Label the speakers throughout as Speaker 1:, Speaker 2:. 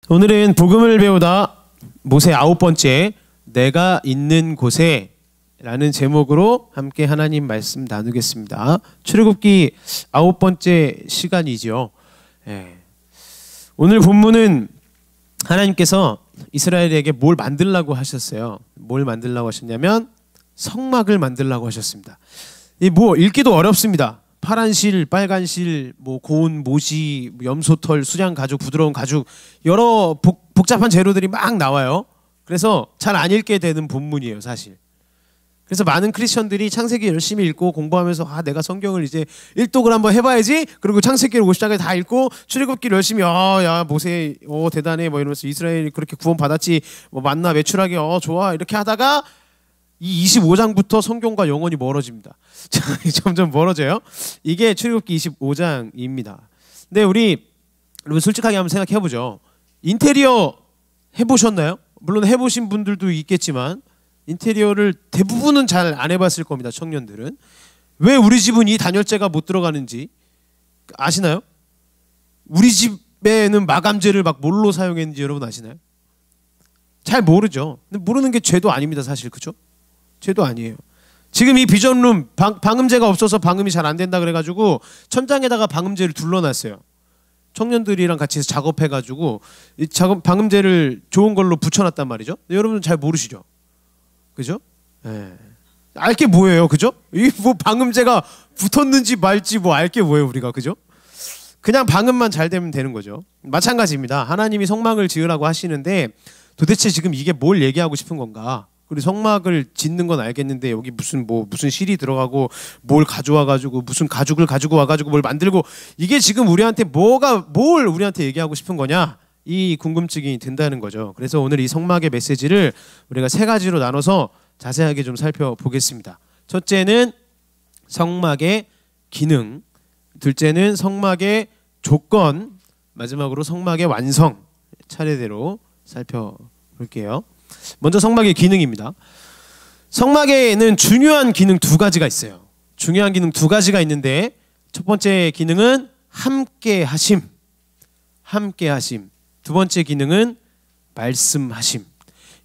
Speaker 1: 오늘은 복음을 배우다 모세 9번째 내가 있는 곳에 라는 제목으로 함께 하나님 말씀 나누겠습니다. 출애굽기 9번째 시간이죠. 오늘 본문은 하나님께서 이스라엘에게 뭘 만들라고 하셨어요. 뭘 만들라고 하셨냐면 성막을 만들라고 하셨습니다. 읽기도 어렵습니다. 파란 실, 빨간 실, 고운 모지, 염소털, 수량 가죽, 부드러운 가죽 여러 복잡한 재료들이 막 나와요. 그래서 잘 안 읽게 되는 본문이에요, 사실. 그래서 많은 크리스천들이 창세기 열심히 읽고 공부하면서 내가 성경을 이제 일독을 한번 해봐야지. 그리고 창세기를 50장을 다 읽고 출애굽기를 열심히 야 모세 대단해 이러면서 이스라엘이 그렇게 구원 받았지 만나 매출하기 좋아 이렇게 하다가 이 25장부터 성경과 영원히 멀어집니다. 점점 멀어져요. 이게 출애굽기 25장입니다. 근데 우리 여러분 솔직하게 한번 생각해보죠. 인테리어 해보셨나요? 물론 해보신 분들도 있겠지만 인테리어를 대부분은 잘 안 해봤을 겁니다. 청년들은. 왜 우리 집은 이 단열재가 못 들어가는지 아시나요? 우리 집에는 마감재를 뭘로 사용했는지 여러분 아시나요? 잘 모르죠. 근데 모르는 게 죄도 아닙니다. 사실 그죠? 죄도 아니에요. 지금 이 비전룸 방음재가 없어서 방음이 잘 안 된다 그래가지고 천장에다가 방음재를 둘러놨어요. 청년들이랑 같이 작업해가지고 방음재를 좋은 걸로 붙여놨단 말이죠. 여러분 잘 모르시죠? 그죠? 알게 뭐예요, 그죠? 이 방음재가 붙었는지 말지 알게 뭐예요, 우리가 그죠? 그냥 방음만 잘 되면 되는 거죠. 마찬가지입니다. 하나님이 성막을 지으라고 하시는데 도대체 지금 이게 뭘 얘기하고 싶은 건가? 그리고 성막을 짓는 건 알겠는데 여기 무슨 실이 들어가고 뭘 가져와가지고 무슨 가죽을 가지고 와가지고 뭘 만들고 이게 지금 우리한테 뭘 우리한테 얘기하고 싶은 거냐? 이 궁금증이 든다는 거죠. 그래서 오늘 이 성막의 메시지를 우리가 세 가지로 나눠서 자세하게 좀 살펴보겠습니다. 첫째는 성막의 기능, 둘째는 성막의 조건, 마지막으로 성막의 완성 차례대로 살펴볼게요. 먼저 성막의 기능입니다. 성막에는 중요한 기능 두 가지가 있어요. 중요한 기능 두 가지가 있는데 첫 번째 기능은 함께하심. 두 번째 기능은 말씀하심.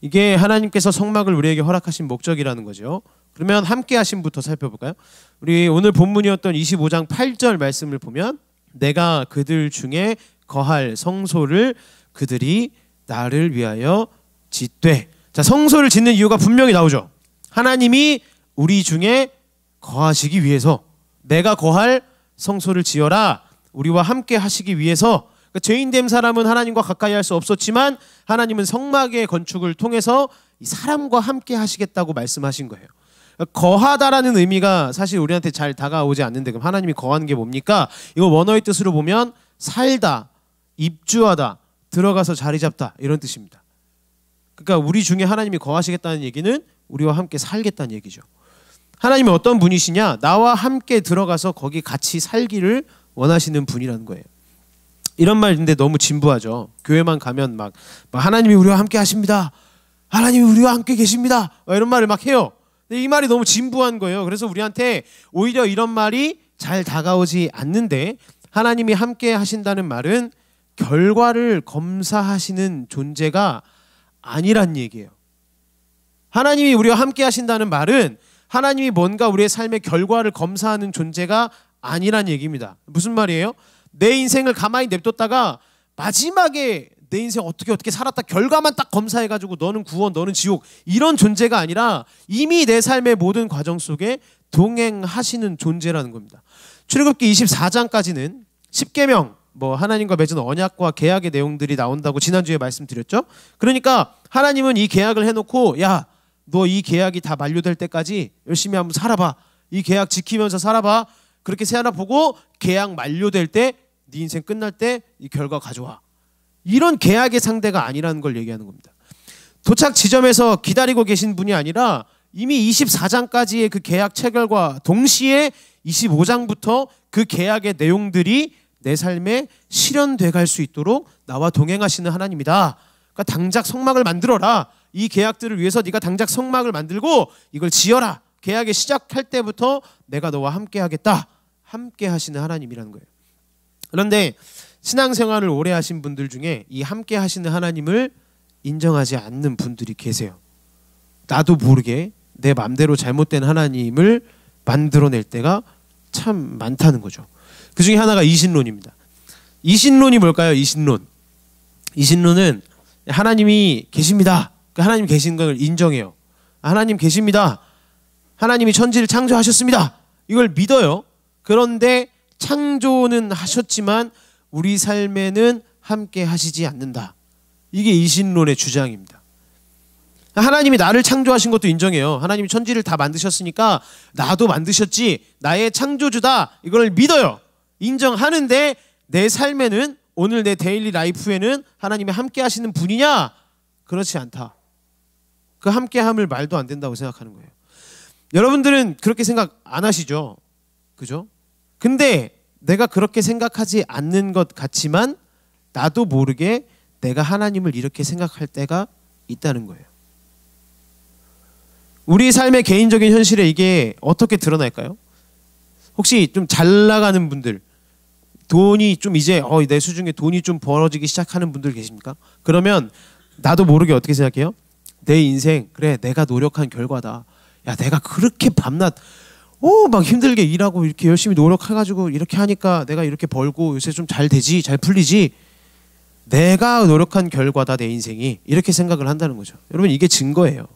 Speaker 1: 이게 하나님께서 성막을 우리에게 허락하신 목적이라는 거죠. 그러면 함께하심부터 살펴볼까요? 우리 오늘 본문이었던 25장 8절 말씀을 보면 내가 그들 중에 거할 성소를 그들이 나를 위하여 짓되. 자, 성소를 짓는 이유가 분명히 나오죠. 하나님이 우리 중에 거하시기 위해서 내가 거할 성소를 지어라. 우리와 함께 하시기 위해서. 그러니까 죄인된 사람은 하나님과 가까이 할 수 없었지만 하나님은 성막의 건축을 통해서 이 사람과 함께 하시겠다고 말씀하신 거예요. 그러니까 거하다라는 의미가 사실 우리한테 잘 다가오지 않는데 그럼 하나님이 거하는 게 뭡니까? 이거 원어의 뜻으로 보면 살다, 입주하다, 들어가서 자리 잡다 이런 뜻입니다. 그러니까 우리 중에 하나님이 거하시겠다는 얘기는 우리와 함께 살겠다는 얘기죠. 하나님이 어떤 분이시냐? 나와 함께 들어가서 거기 같이 살기를 원하시는 분이라는 거예요. 이런 말인데 너무 진부하죠. 교회만 가면 하나님이 우리와 함께 하십니다. 하나님이 우리와 함께 계십니다. 이런 말을 해요. 근데 이 말이 너무 진부한 거예요. 그래서 우리한테 오히려 이런 말이 잘 다가오지 않는데 하나님이 함께 하신다는 말은 결과를 검사하시는 존재가 아니란 얘기예요. 하나님이 우리와 함께 하신다는 말은 하나님이 뭔가 우리의 삶의 결과를 검사하는 존재가 아니란 얘기입니다. 무슨 말이에요? 내 인생을 가만히 냅뒀다가 마지막에 내 인생 어떻게 살았다 결과만 딱 검사해가지고 너는 구원 너는 지옥 이런 존재가 아니라 이미 내 삶의 모든 과정 속에 동행하시는 존재라는 겁니다. 출애굽기 24장까지는 십계명 하나님과 맺은 언약과 계약의 내용들이 나온다고 지난주에 말씀드렸죠. 그러니까 하나님은 이 계약을 해놓고 야 너 이 계약이 다 만료될 때까지 열심히 한번 살아봐. 이 계약 지키면서 살아봐. 그렇게 세하나 보고 계약 만료될 때 네 인생 끝날 때 이 결과 가져와. 이런 계약의 상대가 아니라는 걸 얘기하는 겁니다. 도착 지점에서 기다리고 계신 분이 아니라 이미 24장까지의 그 계약 체결과 동시에 25장부터 그 계약의 내용들이 내 삶에 실현돼 갈 수 있도록 나와 동행하시는 하나님이다. 그러니까 당장 성막을 만들어라. 이 계약들을 위해서 네가 당장 성막을 만들고 이걸 지어라. 계약의 시작할 때부터 내가 너와 함께 하겠다. 함께 하시는 하나님이라는 거예요. 그런데 신앙생활을 오래 하신 분들 중에 이 함께 하시는 하나님을 인정하지 않는 분들이 계세요. 나도 모르게 내 맘대로 잘못된 하나님을 만들어낼 때가 참 많다는 거죠. 그 중에 하나가 이신론입니다. 이신론이 뭘까요? 이신론은 하나님이 계십니다. 하나님 계신 걸 인정해요. 하나님 계십니다. 하나님이 천지를 창조하셨습니다. 이걸 믿어요. 그런데 창조는 하셨지만 우리 삶에는 함께 하시지 않는다. 이게 이신론의 주장입니다. 하나님이 나를 창조하신 것도 인정해요. 하나님이 천지를 다 만드셨으니까 나도 만드셨지. 나의 창조주다. 이걸 믿어요. 인정하는데 내 삶에는, 오늘 내 데일리 라이프에는 하나님이 함께 하시는 분이냐? 그렇지 않다. 그 함께함을 말도 안 된다고 생각하는 거예요. 여러분들은 그렇게 생각 안 하시죠? 그죠? 근데 내가 그렇게 생각하지 않는 것 같지만 나도 모르게 내가 하나님을 이렇게 생각할 때가 있다는 거예요. 우리 삶의 개인적인 현실에 이게 어떻게 드러날까요? 혹시 좀 잘 나가는 분들, 돈이 좀 이제 내 수중에 돈이 좀 벌어지기 시작하는 분들 계십니까? 그러면 나도 모르게 어떻게 생각해요? 내 인생, 그래 내가 노력한 결과다. 야, 내가 그렇게 밤낮 막 힘들게 일하고 이렇게 열심히 노력해가지고 이렇게 하니까 내가 이렇게 벌고 요새 좀 잘 되지, 잘 풀리지. 내가 노력한 결과다 내 인생이. 이렇게 생각을 한다는 거죠. 여러분, 이게 증거예요.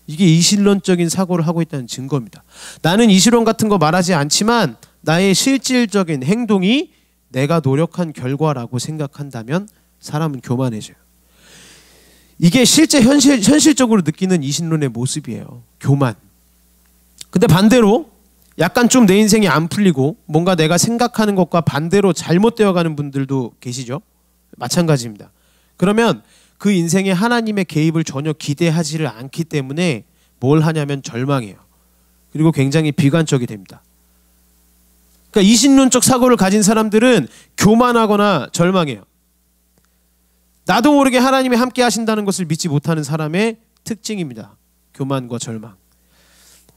Speaker 1: 이게 이신론적인 사고를 하고 있다는 증거입니다. 나는 이신론 같은 거 말하지 않지만 나의 실질적인 행동이 내가 노력한 결과라고 생각한다면 사람은 교만해져요. 이게 실제 현실적으로 느끼는 이신론의 모습이에요. 교만. 근데 반대로 약간 좀 내 인생이 안 풀리고 뭔가 내가 생각하는 것과 반대로 잘못되어 가는 분들도 계시죠? 마찬가지입니다. 그러면 그 인생에 하나님의 개입을 전혀 기대하지를 않기 때문에 뭘 하냐면 절망해요. 그리고 굉장히 비관적이 됩니다. 그러니까 이신론적 사고를 가진 사람들은 교만하거나 절망해요. 나도 모르게 하나님이 함께 하신다는 것을 믿지 못하는 사람의 특징입니다. 교만과 절망.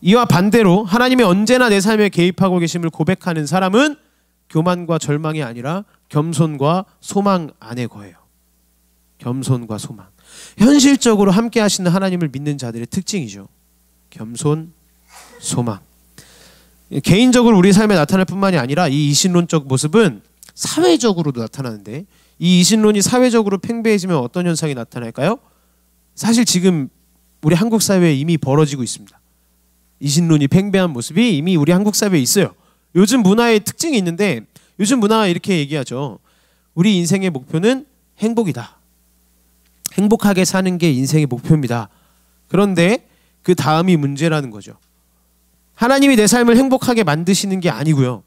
Speaker 1: 이와 반대로 하나님이 언제나 내 삶에 개입하고 계심을 고백하는 사람은 교만과 절망이 아니라 겸손과 소망 안에 거해요. 겸손과 소망. 현실적으로 함께 하시는 하나님을 믿는 자들의 특징이죠. 겸손, 소망. 개인적으로 우리 삶에 나타날 뿐만이 아니라 이 이신론적 모습은 사회적으로도 나타나는데, 이 이신론이 사회적으로 팽배해지면 어떤 현상이 나타날까요? 사실 지금 우리 한국 사회에 이미 벌어지고 있습니다. 이신론이 팽배한 모습이 이미 우리 한국 사회에 있어요. 요즘 문화의 특징이 있는데, 요즘 문화가 이렇게 얘기하죠. 우리 인생의 목표는 행복이다. 행복하게 사는 게 인생의 목표입니다. 그런데 그 다음이 문제라는 거죠. 하나님이 내 삶을 행복하게 만드시는 게 아니고요.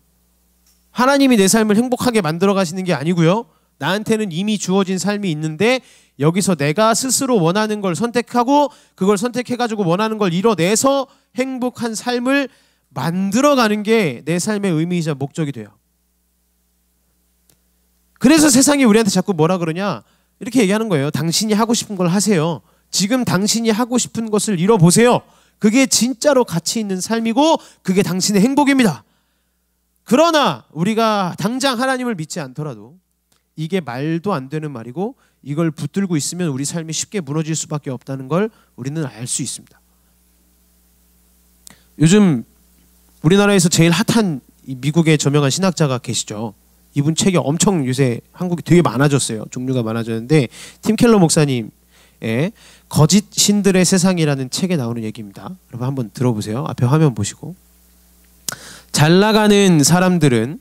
Speaker 1: 하나님이 내 삶을 행복하게 만들어 가시는 게 아니고요. 나한테는 이미 주어진 삶이 있는데 여기서 내가 스스로 원하는 걸 선택하고 그걸 선택해가지고 원하는 걸 이뤄내서 행복한 삶을 만들어가는 게 내 삶의 의미이자 목적이 돼요. 그래서 세상이 우리한테 자꾸 뭐라 그러냐, 이렇게 얘기하는 거예요. 당신이 하고 싶은 걸 하세요. 지금 당신이 하고 싶은 것을 이뤄보세요. 그게 진짜로 가치 있는 삶이고 그게 당신의 행복입니다. 그러나 우리가 당장 하나님을 믿지 않더라도 이게 말도 안 되는 말이고 이걸 붙들고 있으면 우리 삶이 쉽게 무너질 수밖에 없다는 걸 우리는 알 수 있습니다. 요즘 우리나라에서 제일 핫한 미국의 저명한 신학자가 계시죠. 이분 책이 엄청 요새 한국에 되게 많아졌어요. 종류가 많아졌는데 팀 켈러 목사님의 거짓 신들의 세상이라는 책에 나오는 얘기입니다. 여러분 한번 들어보세요. 앞에 화면 보시고. 잘 나가는 사람들은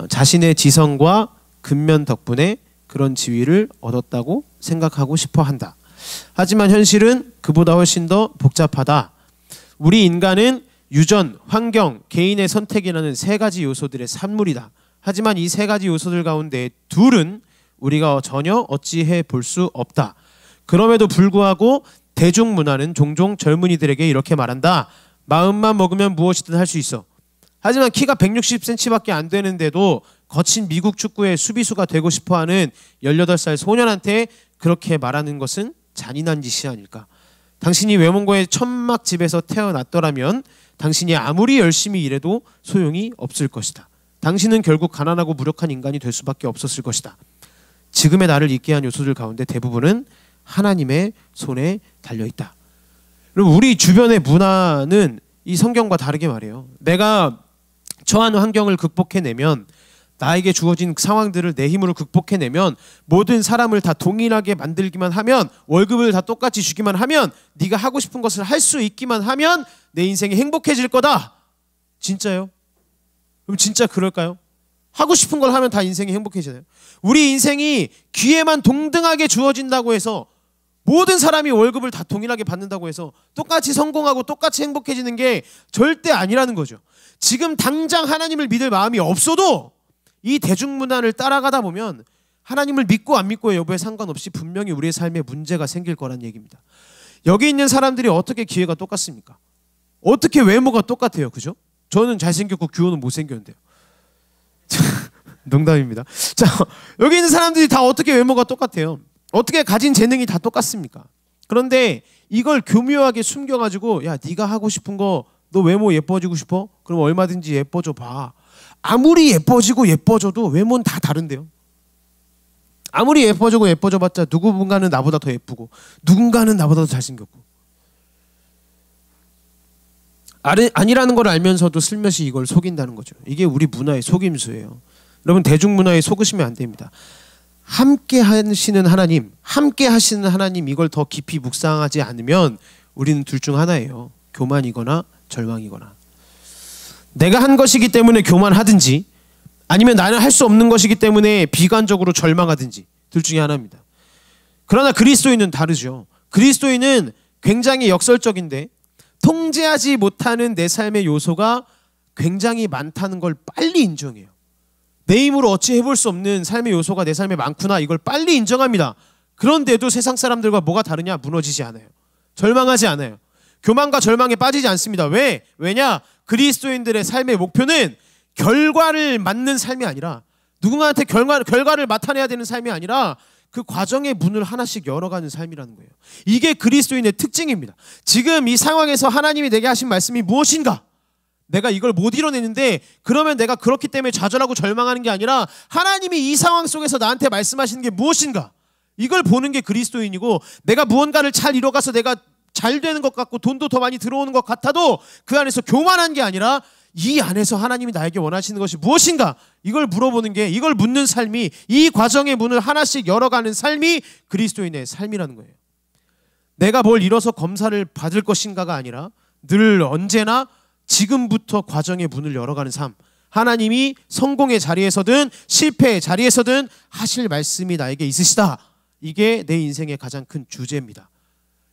Speaker 1: 자신의 지성과 근면 덕분에 그런 지위를 얻었다고 생각하고 싶어 한다. 하지만 현실은 그보다 훨씬 더 복잡하다. 우리 인간은 유전, 환경, 개인의 선택이라는 세 가지 요소들의 산물이다. 하지만 이 세 가지 요소들 가운데 둘은 우리가 전혀 어찌해 볼 수 없다. 그럼에도 불구하고 대중문화는 종종 젊은이들에게 이렇게 말한다. 마음만 먹으면 무엇이든 할 수 있어. 하지만 키가 160cm밖에 안 되는데도 거친 미국 축구의 수비수가 되고 싶어하는 18살 소년한테 그렇게 말하는 것은 잔인한 짓이 아닐까. 당신이 외mon고의 천막집에서 태어났더라면 당신이 아무리 열심히 일해도 소용이 없을 것이다. 당신은 결국 가난하고 무력한 인간이 될 수밖에 없었을 것이다. 지금의 나를 있게 한 요소들 가운데 대부분은 하나님의 손에 달려있다. 그리고 우리 주변의 문화는 이 성경과 다르게 말해요. 내가 처한 환경을 극복해내면, 나에게 주어진 상황들을 내 힘으로 극복해내면, 모든 사람을 다 동일하게 만들기만 하면, 월급을 다 똑같이 주기만 하면, 네가 하고 싶은 것을 할 수 있기만 하면 내 인생이 행복해질 거다. 진짜요? 그럼 진짜 그럴까요? 하고 싶은 걸 하면 다 인생이 행복해지나요? 우리 인생이 기회만 동등하게 주어진다고 해서, 모든 사람이 월급을 다 동일하게 받는다고 해서 똑같이 성공하고 똑같이 행복해지는 게 절대 아니라는 거죠. 지금 당장 하나님을 믿을 마음이 없어도 이 대중문화를 따라가다 보면 하나님을 믿고 안 믿고의 여부에 상관없이 분명히 우리의 삶에 문제가 생길 거란 얘기입니다. 여기 있는 사람들이 어떻게 기회가 똑같습니까? 어떻게 외모가 똑같아요? 그죠? 저는 잘생겼고 규호는 못생겼는데요. 농담입니다. 자, 여기 있는 사람들이 다 어떻게 외모가 똑같아요? 어떻게 가진 재능이 다 똑같습니까? 그런데 이걸 교묘하게 숨겨가지고, 야, 네가 하고 싶은 거, 너 외모 예뻐지고 싶어? 그럼 얼마든지 예뻐져 봐. 아무리 예뻐지고 예뻐져도 외모는 다 다른데요. 아무리 예뻐지고 예뻐져봤자 누군가는 나보다 더 예쁘고 누군가는 나보다 더 잘생겼고. 아니라는 걸 알면서도 슬며시 이걸 속인다는 거죠. 이게 우리 문화의 속임수예요. 여러분, 대중문화에 속으시면 안 됩니다. 함께 하시는 하나님, 이걸 더 깊이 묵상하지 않으면 우리는 둘 중 하나예요. 교만이거나 절망이거나. 내가 한 것이기 때문에 교만하든지, 아니면 나는 할 수 없는 것이기 때문에 비관적으로 절망하든지, 둘 중에 하나입니다. 그러나 그리스도인은 다르죠. 그리스도인은 굉장히 역설적인데, 통제하지 못하는 내 삶의 요소가 굉장히 많다는 걸 빨리 인정해요. 내 힘으로 어찌 해볼 수 없는 삶의 요소가 내 삶에 많구나, 이걸 빨리 인정합니다. 그런데도 세상 사람들과 뭐가 다르냐? 무너지지 않아요. 절망하지 않아요. 교만과 절망에 빠지지 않습니다. 왜? 왜냐? 그리스도인들의 삶의 목표는 결과를 맞는 삶이 아니라, 누군가한테 결과를 맡아내야 되는 삶이 아니라 그 과정의 문을 하나씩 열어가는 삶이라는 거예요. 이게 그리스도인의 특징입니다. 지금 이 상황에서 하나님이 내게 하신 말씀이 무엇인가? 내가 이걸 못 이뤄내는데, 그러면 내가 그렇기 때문에 좌절하고 절망하는 게 아니라 하나님이 이 상황 속에서 나한테 말씀하시는 게 무엇인가? 이걸 보는 게 그리스도인이고, 내가 무언가를 잘 이뤄가서 내가 잘 되는 것 같고 돈도 더 많이 들어오는 것 같아도 그 안에서 교만한 게 아니라, 이 안에서 하나님이 나에게 원하시는 것이 무엇인가? 이걸 물어보는 게, 이걸 묻는 삶이, 이 과정의 문을 하나씩 열어가는 삶이 그리스도인의 삶이라는 거예요. 내가 뭘 이뤄서 검사를 받을 것인가가 아니라 늘 언제나 지금부터 과정의 문을 열어가는 삶. 하나님이 성공의 자리에서든 실패의 자리에서든 하실 말씀이 나에게 있으시다. 이게 내 인생의 가장 큰 주제입니다.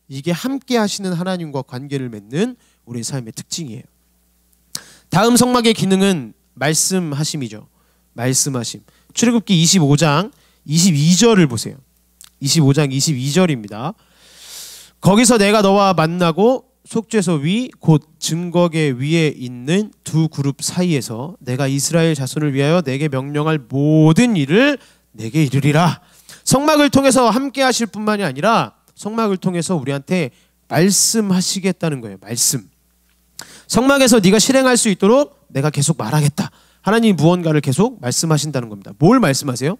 Speaker 1: 이게 함께 하시는 하나님과 관계를 맺는 우리의 삶의 특징이에요. 다음 성막의 기능은 말씀하심이죠. 말씀하심. 출애굽기 25장 22절을 보세요. 25장 22절입니다. 거기서 내가 너와 만나고 속죄소 위 곧 증거계 위에 있는 두 그룹 사이에서 내가 이스라엘 자손을 위하여 내게 명령할 모든 일을 내게 이르리라. 성막을 통해서 함께 하실 뿐만이 아니라 성막을 통해서 우리한테 말씀하시겠다는 거예요. 말씀. 성막에서 네가 실행할 수 있도록 내가 계속 말하겠다. 하나님이 무언가를 계속 말씀하신다는 겁니다. 뭘 말씀하세요?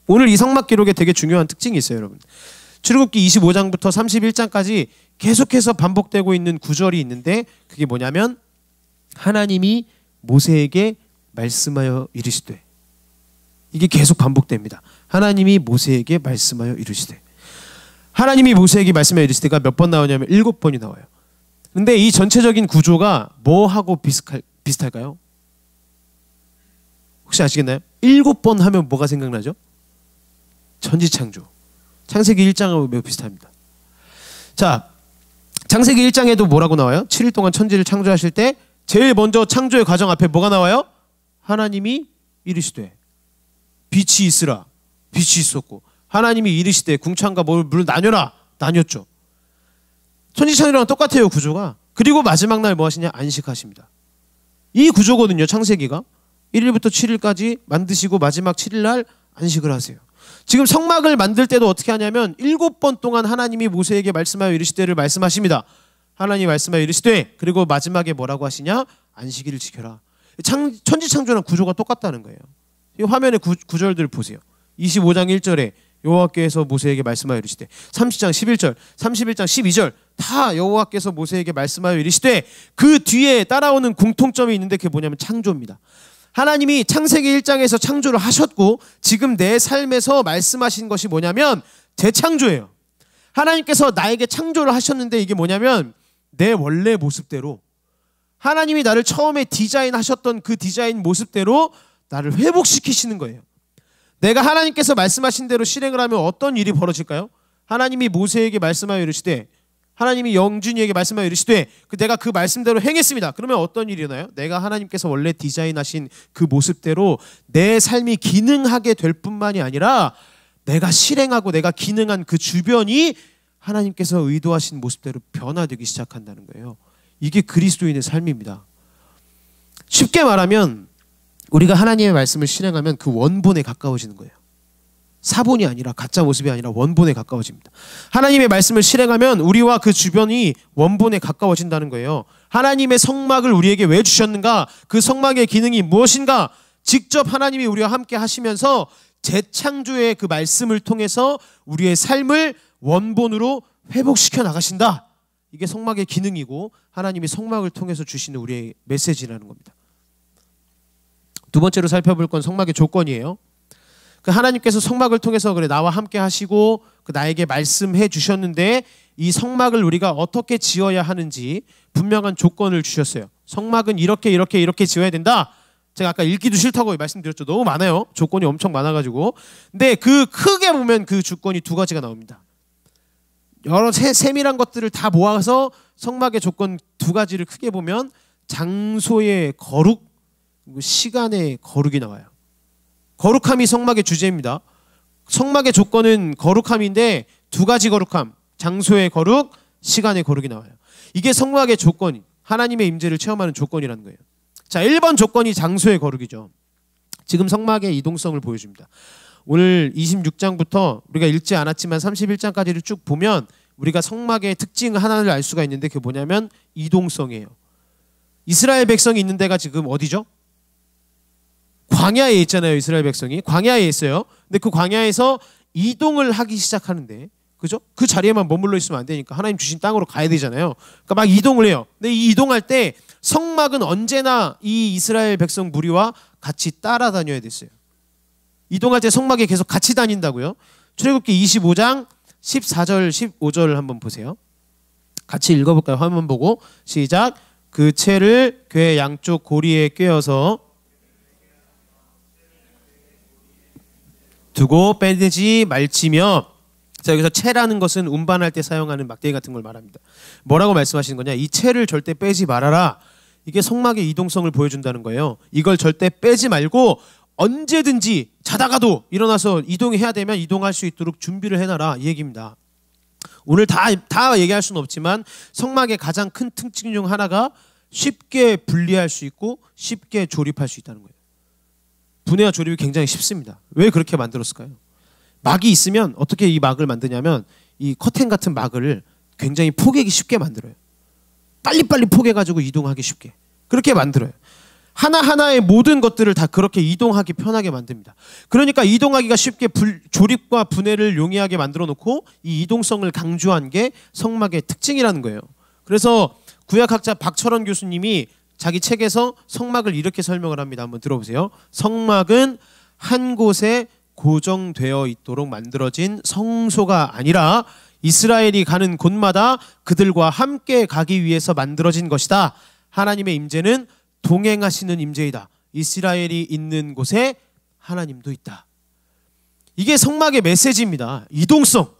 Speaker 1: 오늘 이 성막 기록에 되게 중요한 특징이 있어요, 여러분. 출애굽기 25장부터 31장까지 계속해서 반복되고 있는 구절이 있는데, 그게 뭐냐면 하나님이 모세에게 말씀하여 이르시되, 이게 계속 반복됩니다. 하나님이 모세에게 말씀하여 이르시되. 하나님이 모세에게 말씀하여 이르시되가 몇 번 나오냐면 7번이 나와요. 근데 이 전체적인 구조가 뭐하고 비슷할까요? 혹시 아시겠나요? 7번 하면 뭐가 생각나죠? 천지창조. 창세기 1장하고 매우 비슷합니다. 자, 창세기 1장에도 뭐라고 나와요? 7일 동안 천지를 창조하실 때 제일 먼저 창조의 과정 앞에 뭐가 나와요? 하나님이 이르시되 빛이 있으라. 빛이 있었고, 하나님이 이르시되 궁창과 물을 나뉘어라. 나뉘었죠. 천지창조랑 똑같아요, 구조가. 그리고 마지막 날 뭐 하시냐? 안식하십니다. 이 구조거든요, 창세기가. 1일부터 7일까지 만드시고 마지막 7일 날 안식을 하세요. 지금 성막을 만들 때도 어떻게 하냐면 7번 동안 하나님이 모세에게 말씀하여 이르시되를 말씀하십니다. 하나님이 말씀하여 이르시되, 그리고 마지막에 뭐라고 하시냐? 안식일을 지켜라. 천지창조랑 구조가 똑같다는 거예요. 이 화면의 구절들 보세요. 25장 1절에 여호와께서 모세에게 말씀하여 이르시되, 30장 11절, 31장 12절 다 여호와께서 모세에게 말씀하여 이르시되, 그 뒤에 따라오는 공통점이 있는데 그게 뭐냐면 창조입니다. 하나님이 창세기 1장에서 창조를 하셨고 지금 내 삶에서 말씀하신 것이 뭐냐면 재창조예요. 하나님께서 나에게 창조를 하셨는데 이게 뭐냐면 내 원래 모습대로, 하나님이 나를 처음에 디자인하셨던 그 디자인 모습대로 나를 회복시키시는 거예요. 내가 하나님께서 말씀하신 대로 실행을 하면 어떤 일이 벌어질까요? 하나님이 모세에게 말씀하여 이르시되, 하나님이 영준이에게 말씀하여 이르시되 내가 그 말씀대로 행했습니다. 그러면 어떤 일이 일어나요? 내가 하나님께서 원래 디자인하신 그 모습대로 내 삶이 기능하게 될 뿐만이 아니라 내가 실행하고 내가 기능한 그 주변이 하나님께서 의도하신 모습대로 변화되기 시작한다는 거예요. 이게 그리스도인의 삶입니다. 쉽게 말하면 우리가 하나님의 말씀을 실행하면 그 원본에 가까워지는 거예요. 사본이 아니라, 가짜 모습이 아니라 원본에 가까워집니다. 하나님의 말씀을 실행하면 우리와 그 주변이 원본에 가까워진다는 거예요. 하나님의 성막을 우리에게 왜 주셨는가? 그 성막의 기능이 무엇인가? 직접 하나님이 우리와 함께 하시면서 재창조의 그 말씀을 통해서 우리의 삶을 원본으로 회복시켜 나가신다. 이게 성막의 기능이고 하나님이 성막을 통해서 주시는 우리의 메시지라는 겁니다. 두 번째로 살펴볼 건 성막의 조건이에요. 그 하나님께서 성막을 통해서 그래 나와 함께 하시고 그 나에게 말씀해 주셨는데 이 성막을 우리가 어떻게 지어야 하는지 분명한 조건을 주셨어요. 성막은 이렇게 지어야 된다. 제가 아까 읽기도 싫다고 말씀드렸죠. 너무 많아요. 조건이 엄청 많아가지고. 근데 그 크게 보면 그 조건이 두 가지가 나옵니다. 여러 세밀한 것들을 다 모아서 성막의 조건 두 가지를 크게 보면 장소의 거룩, 시간의 거룩이 나와요. 거룩함이 성막의 주제입니다. 성막의 조건은 거룩함인데 두 가지 거룩함, 장소의 거룩, 시간의 거룩이 나와요. 이게 성막의 조건이, 하나님의 임재를 체험하는 조건이라는 거예요. 자, 1번 조건이 장소의 거룩이죠. 지금 성막의 이동성을 보여줍니다. 오늘 26장부터 우리가 읽지 않았지만 31장까지를 쭉 보면 우리가 성막의 특징 하나를 알 수가 있는데 그게 뭐냐면 이동성이에요. 이스라엘 백성이 있는 데가 지금 어디죠? 광야에 있잖아요. 이스라엘 백성이 광야에 있어요. 근데 그 광야에서 이동을 하기 시작하는데, 그죠? 그 자리에만 머물러 있으면 안 되니까 하나님 주신 땅으로 가야 되잖아요. 그러니까 막 이동을 해요. 근데 이 이동할 때 성막은 언제나 이 이스라엘 백성 무리와 같이 따라다녀야 됐어요. 이동할 때 성막에 계속 같이 다닌다고요. 출애굽기 25장 14절 15절 한번 보세요. 같이 읽어볼까요? 화면 보고 시작. 그 채를 궤 양쪽 고리에 꿰어서 두고 빼지 말지며. 자, 여기서 채라는 것은 운반할 때 사용하는 막대기 같은 걸 말합니다. 뭐라고 말씀하시는 거냐? 이 채를 절대 빼지 말아라. 이게 성막의 이동성을 보여준다는 거예요. 이걸 절대 빼지 말고 언제든지 자다가도 일어나서 이동해야 되면 이동할 수 있도록 준비를 해놔라, 이 얘기입니다. 오늘 다 얘기할 수는 없지만 성막의 가장 큰 특징 중 하나가 쉽게 분리할 수 있고 쉽게 조립할 수 있다는 거예요. 분해와 조립이 굉장히 쉽습니다. 왜 그렇게 만들었을까요? 막이 있으면 어떻게 이 막을 만드냐면 이 커튼 같은 막을 굉장히 포개기 쉽게 만들어요. 빨리빨리 포개가지고 이동하기 쉽게 그렇게 만들어요. 하나하나의 모든 것들을 다 그렇게 이동하기 편하게 만듭니다. 그러니까 이동하기가 쉽게 조립과 분해를 용이하게 만들어 놓고 이 이동성을 강조한 게 성막의 특징이라는 거예요. 그래서 구약학자 박철원 교수님이 자기 책에서 성막을 이렇게 설명을 합니다. 한번 들어보세요. 성막은 한 곳에 고정되어 있도록 만들어진 성소가 아니라 이스라엘이 가는 곳마다 그들과 함께 가기 위해서 만들어진 것이다. 하나님의 임재는 동행하시는 임재이다. 이스라엘이 있는 곳에 하나님도 있다. 이게 성막의 메시지입니다. 이동성.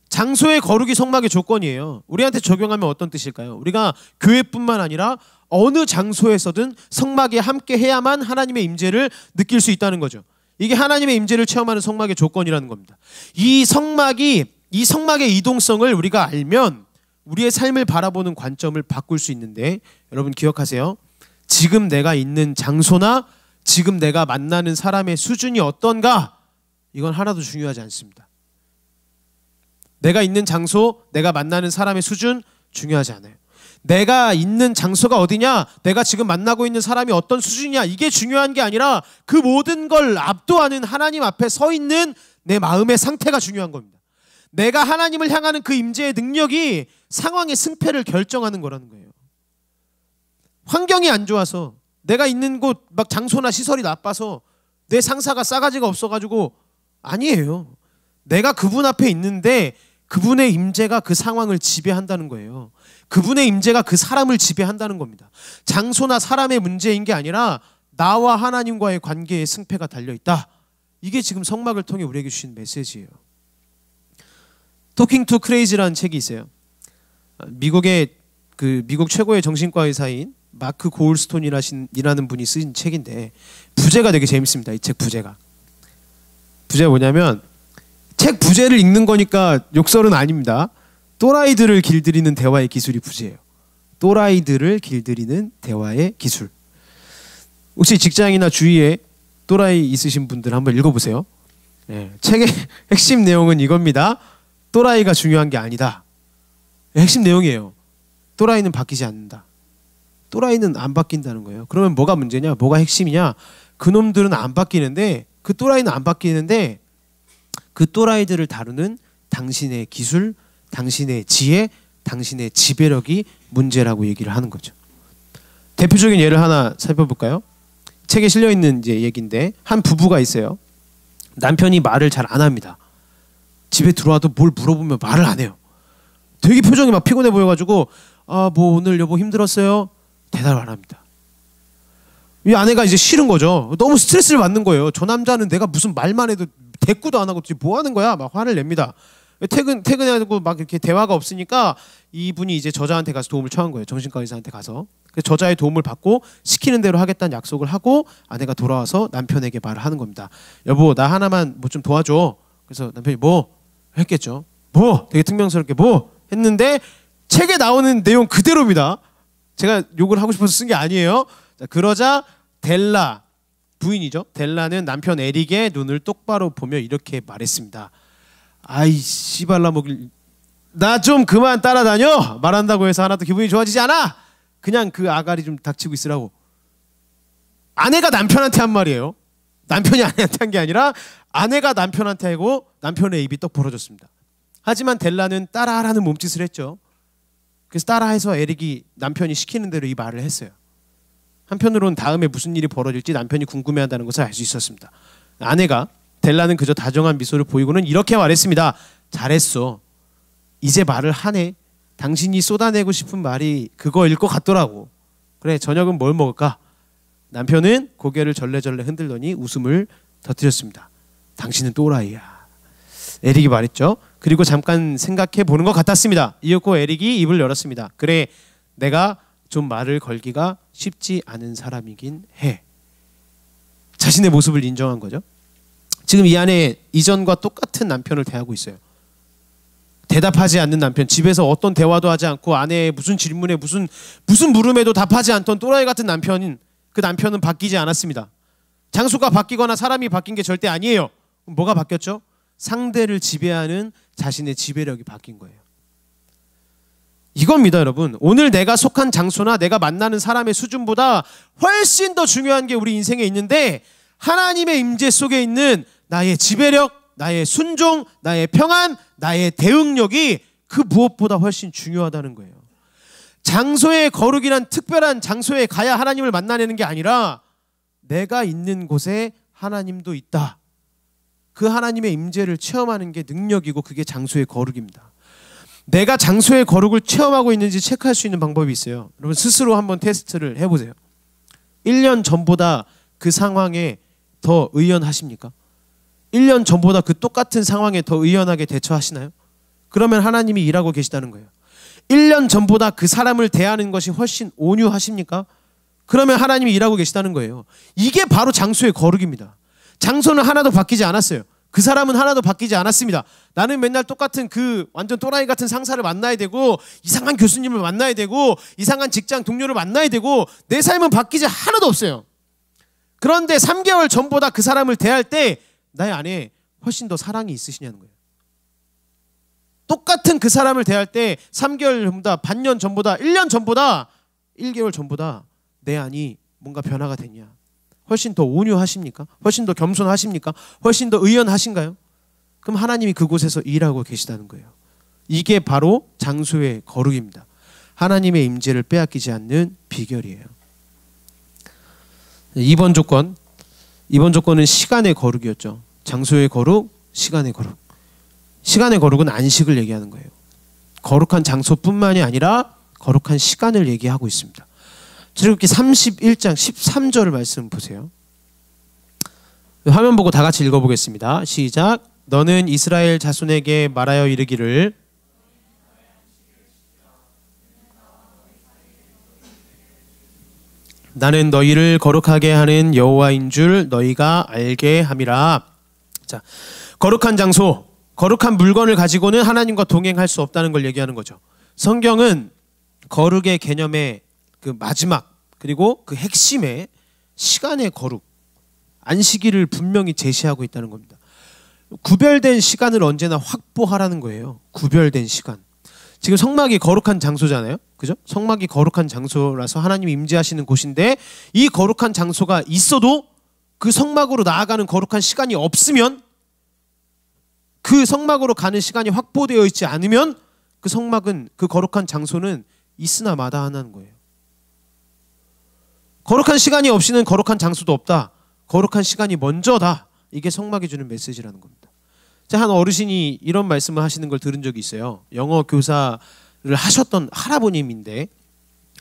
Speaker 1: 장소의 거룩이 성막의 조건이에요. 우리한테 적용하면 어떤 뜻일까요? 우리가 교회뿐만 아니라 어느 장소에서든 성막에 함께 해야만 하나님의 임재를 느낄 수 있다는 거죠. 이게 하나님의 임재를 체험하는 성막의 조건이라는 겁니다. 이 성막의 이동성을 우리가 알면 우리의 삶을 바라보는 관점을 바꿀 수 있는데, 여러분 기억하세요. 지금 내가 있는 장소나 지금 내가 만나는 사람의 수준이 어떤가, 이건 하나도 중요하지 않습니다. 내가 있는 장소, 내가 만나는 사람의 수준 중요하지 않아요. 내가 있는 장소가 어디냐, 내가 지금 만나고 있는 사람이 어떤 수준이냐, 이게 중요한 게 아니라 그 모든 걸 압도하는 하나님 앞에 서 있는 내 마음의 상태가 중요한 겁니다. 내가 하나님을 향하는 그 임재의 능력이 상황의 승패를 결정하는 거라는 거예요. 환경이 안 좋아서, 내가 있는 곳 막 장소나 시설이 나빠서, 내 상사가 싸가지가 없어가지고 아니에요. 내가 그분 앞에 있는데 그분의 임재가 그 상황을 지배한다는 거예요. 그분의 임재가 그 사람을 지배한다는 겁니다. 장소나 사람의 문제인 게 아니라 나와 하나님과의 관계의 승패가 달려있다. 이게 지금 성막을 통해 우리에게 주신 메시지예요. 토킹 투 크레이지라는 책이 있어요. 미국의 미국 최고의 정신과 의사인 마크 고울스톤이라는 분이 쓴 책인데, 부제가 되게 재밌습니다. 이 책 부제가 뭐냐면, 책 부제를 읽는 거니까 욕설은 아닙니다. 또라이들을 길들이는 대화의 기술이 부제예요. 또라이들을 길들이는 대화의 기술. 혹시 직장이나 주위에 또라이 있으신 분들 한번 읽어보세요. 책의 핵심 내용은 이겁니다. 또라이가 중요한 게 아니다. 핵심 내용이에요. 또라이는 바뀌지 않는다. 또라이는 안 바뀐다는 거예요. 그러면 뭐가 문제냐? 뭐가 핵심이냐? 그놈들은 안 바뀌는데, 그 또라이는 안 바뀌는데, 그 또라이들을 다루는 당신의 기술, 당신의 지혜, 당신의 지배력이 문제라고 얘기를 하는 거죠. 대표적인 예를 하나 살펴볼까요? 책에 실려있는 이제 얘기인데, 한 부부가 있어요. 남편이 말을 잘 안 합니다. 집에 들어와도 뭘 물어보면 말을 안 해요. 되게 표정이 막 피곤해 보여가지고, 뭐 오늘 여보 힘들었어요? 대답을 안 합니다. 이 아내가 이제 싫은 거죠. 너무 스트레스를 받는 거예요. 저 남자는 내가 무슨 말만 해도 대꾸도 안 하고 뭐 하는 거야? 막 화를 냅니다. 퇴근해가지고 막 이렇게 대화가 없으니까 이분이 이제 저자한테 가서 도움을 청한 거예요. 정신과 의사한테 가서. 그래서 저자의 도움을 받고 시키는 대로 하겠다는 약속을 하고, 아내가 돌아와서 남편에게 말을 하는 겁니다. 여보, 나 하나만 뭐 좀 도와줘. 그래서 남편이 뭐 했겠죠. 뭐 되게 퉁명스럽게 뭐 했는데, 책에 나오는 내용 그대로입니다. 제가 욕을 하고 싶어서 쓴 게 아니에요. 자, 그러자 델라, 부인이죠. 델라는 남편 에릭의 눈을 똑바로 보며 이렇게 말했습니다. 아이 씨발라 먹일, 나 좀 그만 따라다녀. 말한다고 해서 하나도 기분이 좋아지지 않아. 그냥 그 아가리 좀 닥치고 있으라고. 아내가 남편한테 한 말이에요. 남편이 아내한테 한 게 아니라 아내가 남편한테 하고, 남편의 입이 떡 벌어졌습니다. 하지만 델라는 따라하라는 몸짓을 했죠. 그래서 따라해서 에릭이 남편이 시키는 대로 이 말을 했어요. 한편으로는 다음에 무슨 일이 벌어질지 남편이 궁금해한다는 것을 알 수 있었습니다. 아내가, 델라는 그저 다정한 미소를 보이고는 이렇게 말했습니다. 잘했어. 이제 말을 하네. 당신이 쏟아내고 싶은 말이 그거일 것 같더라고. 그래, 저녁은 뭘 먹을까? 남편은 고개를 절레절레 흔들더니 웃음을 터뜨렸습니다. 당신은 또라이야. 에릭이 말했죠. 그리고 잠깐 생각해 보는 것 같았습니다. 이윽고 에릭이 입을 열었습니다. 그래, 내가 좀 말을 걸기가 쉽지 않은 사람이긴 해. 자신의 모습을 인정한 거죠. 지금 이 안에 이전과 똑같은 남편을 대하고 있어요. 대답하지 않는 남편, 집에서 어떤 대화도 하지 않고 아내의 무슨 질문에 무슨 물음에도 답하지 않던 또라이 같은 남편인, 그 남편은 바뀌지 않았습니다. 장소가 바뀌거나 사람이 바뀐 게 절대 아니에요. 뭐가 바뀌었죠? 상대를 지배하는 자신의 지배력이 바뀐 거예요. 이겁니다, 여러분. 오늘 내가 속한 장소나 내가 만나는 사람의 수준보다 훨씬 더 중요한 게 우리 인생에 있는데, 하나님의 임재 속에 있는 나의 지배력, 나의 순종, 나의 평안, 나의 대응력이 그 무엇보다 훨씬 중요하다는 거예요. 장소의 거룩이란 특별한 장소에 가야 하나님을 만나내는 게 아니라, 내가 있는 곳에 하나님도 있다. 그 하나님의 임재를 체험하는 게 능력이고, 그게 장소의 거룩입니다. 내가 장소의 거룩을 체험하고 있는지 체크할 수 있는 방법이 있어요. 여러분 스스로 한번 테스트를 해보세요. 1년 전보다 그 상황에 더 의연하십니까? 1년 전보다 그 똑같은 상황에 더 의연하게 대처하시나요? 그러면 하나님이 일하고 계시다는 거예요. 1년 전보다 그 사람을 대하는 것이 훨씬 온유하십니까? 그러면 하나님이 일하고 계시다는 거예요. 이게 바로 장소의 거룩입니다. 장소는 하나도 바뀌지 않았어요. 그 사람은 하나도 바뀌지 않았습니다. 나는 맨날 똑같은 그 완전 또라이 같은 상사를 만나야 되고, 이상한 교수님을 만나야 되고, 이상한 직장 동료를 만나야 되고, 내 삶은 바뀌지 하나도 없어요. 그런데 3개월 전보다 그 사람을 대할 때 나의 안에 훨씬 더 사랑이 있으시냐는 거예요. 똑같은 그 사람을 대할 때 3개월 전보다, 반년 전보다, 1년 전보다, 1개월 전보다 내 안이 뭔가 변화가 됐냐? 훨씬 더 온유하십니까? 훨씬 더 겸손하십니까? 훨씬 더 의연하신가요? 그럼 하나님이 그곳에서 일하고 계시다는 거예요. 이게 바로 장소의 거룩입니다. 하나님의 임재를 빼앗기지 않는 비결이에요. 2번 조건은 시간의 거룩이었죠. 장소의 거룩, 시간의 거룩. 시간의 거룩은 안식을 얘기하는 거예요. 거룩한 장소뿐만이 아니라 거룩한 시간을 얘기하고 있습니다. 출애굽기 31장 13절 말씀 보세요. 화면 보고 다 같이 읽어보겠습니다. 시작. 너는 이스라엘 자손에게 말하여 이르기를 나는 너희를 거룩하게 하는 여호와인 줄 너희가 알게 함이라. 자, 거룩한 장소, 거룩한 물건을 가지고는 하나님과 동행할 수 없다는 걸 얘기하는 거죠. 성경은 거룩의 개념의 그 마지막 그리고 그 핵심의 시간의 거룩, 안식일을 분명히 제시하고 있다는 겁니다. 구별된 시간을 언제나 확보하라는 거예요. 구별된 시간. 지금 성막이 거룩한 장소잖아요. 그죠? 성막이 거룩한 장소라서 하나님이 임재하시는 곳인데 이 거룩한 장소가 있어도 그 성막으로 나아가는 거룩한 시간이 없으면, 그 성막으로 가는 시간이 확보되어 있지 않으면 그 성막은, 그 거룩한 장소는 있으나 마다하는 거예요. 거룩한 시간이 없이는 거룩한 장소도 없다. 거룩한 시간이 먼저다. 이게 성막이 주는 메시지라는 겁니다. 한 어르신이 이런 말씀을 하시는 걸 들은 적이 있어요. 영어 교사를 하셨던 할아버님인데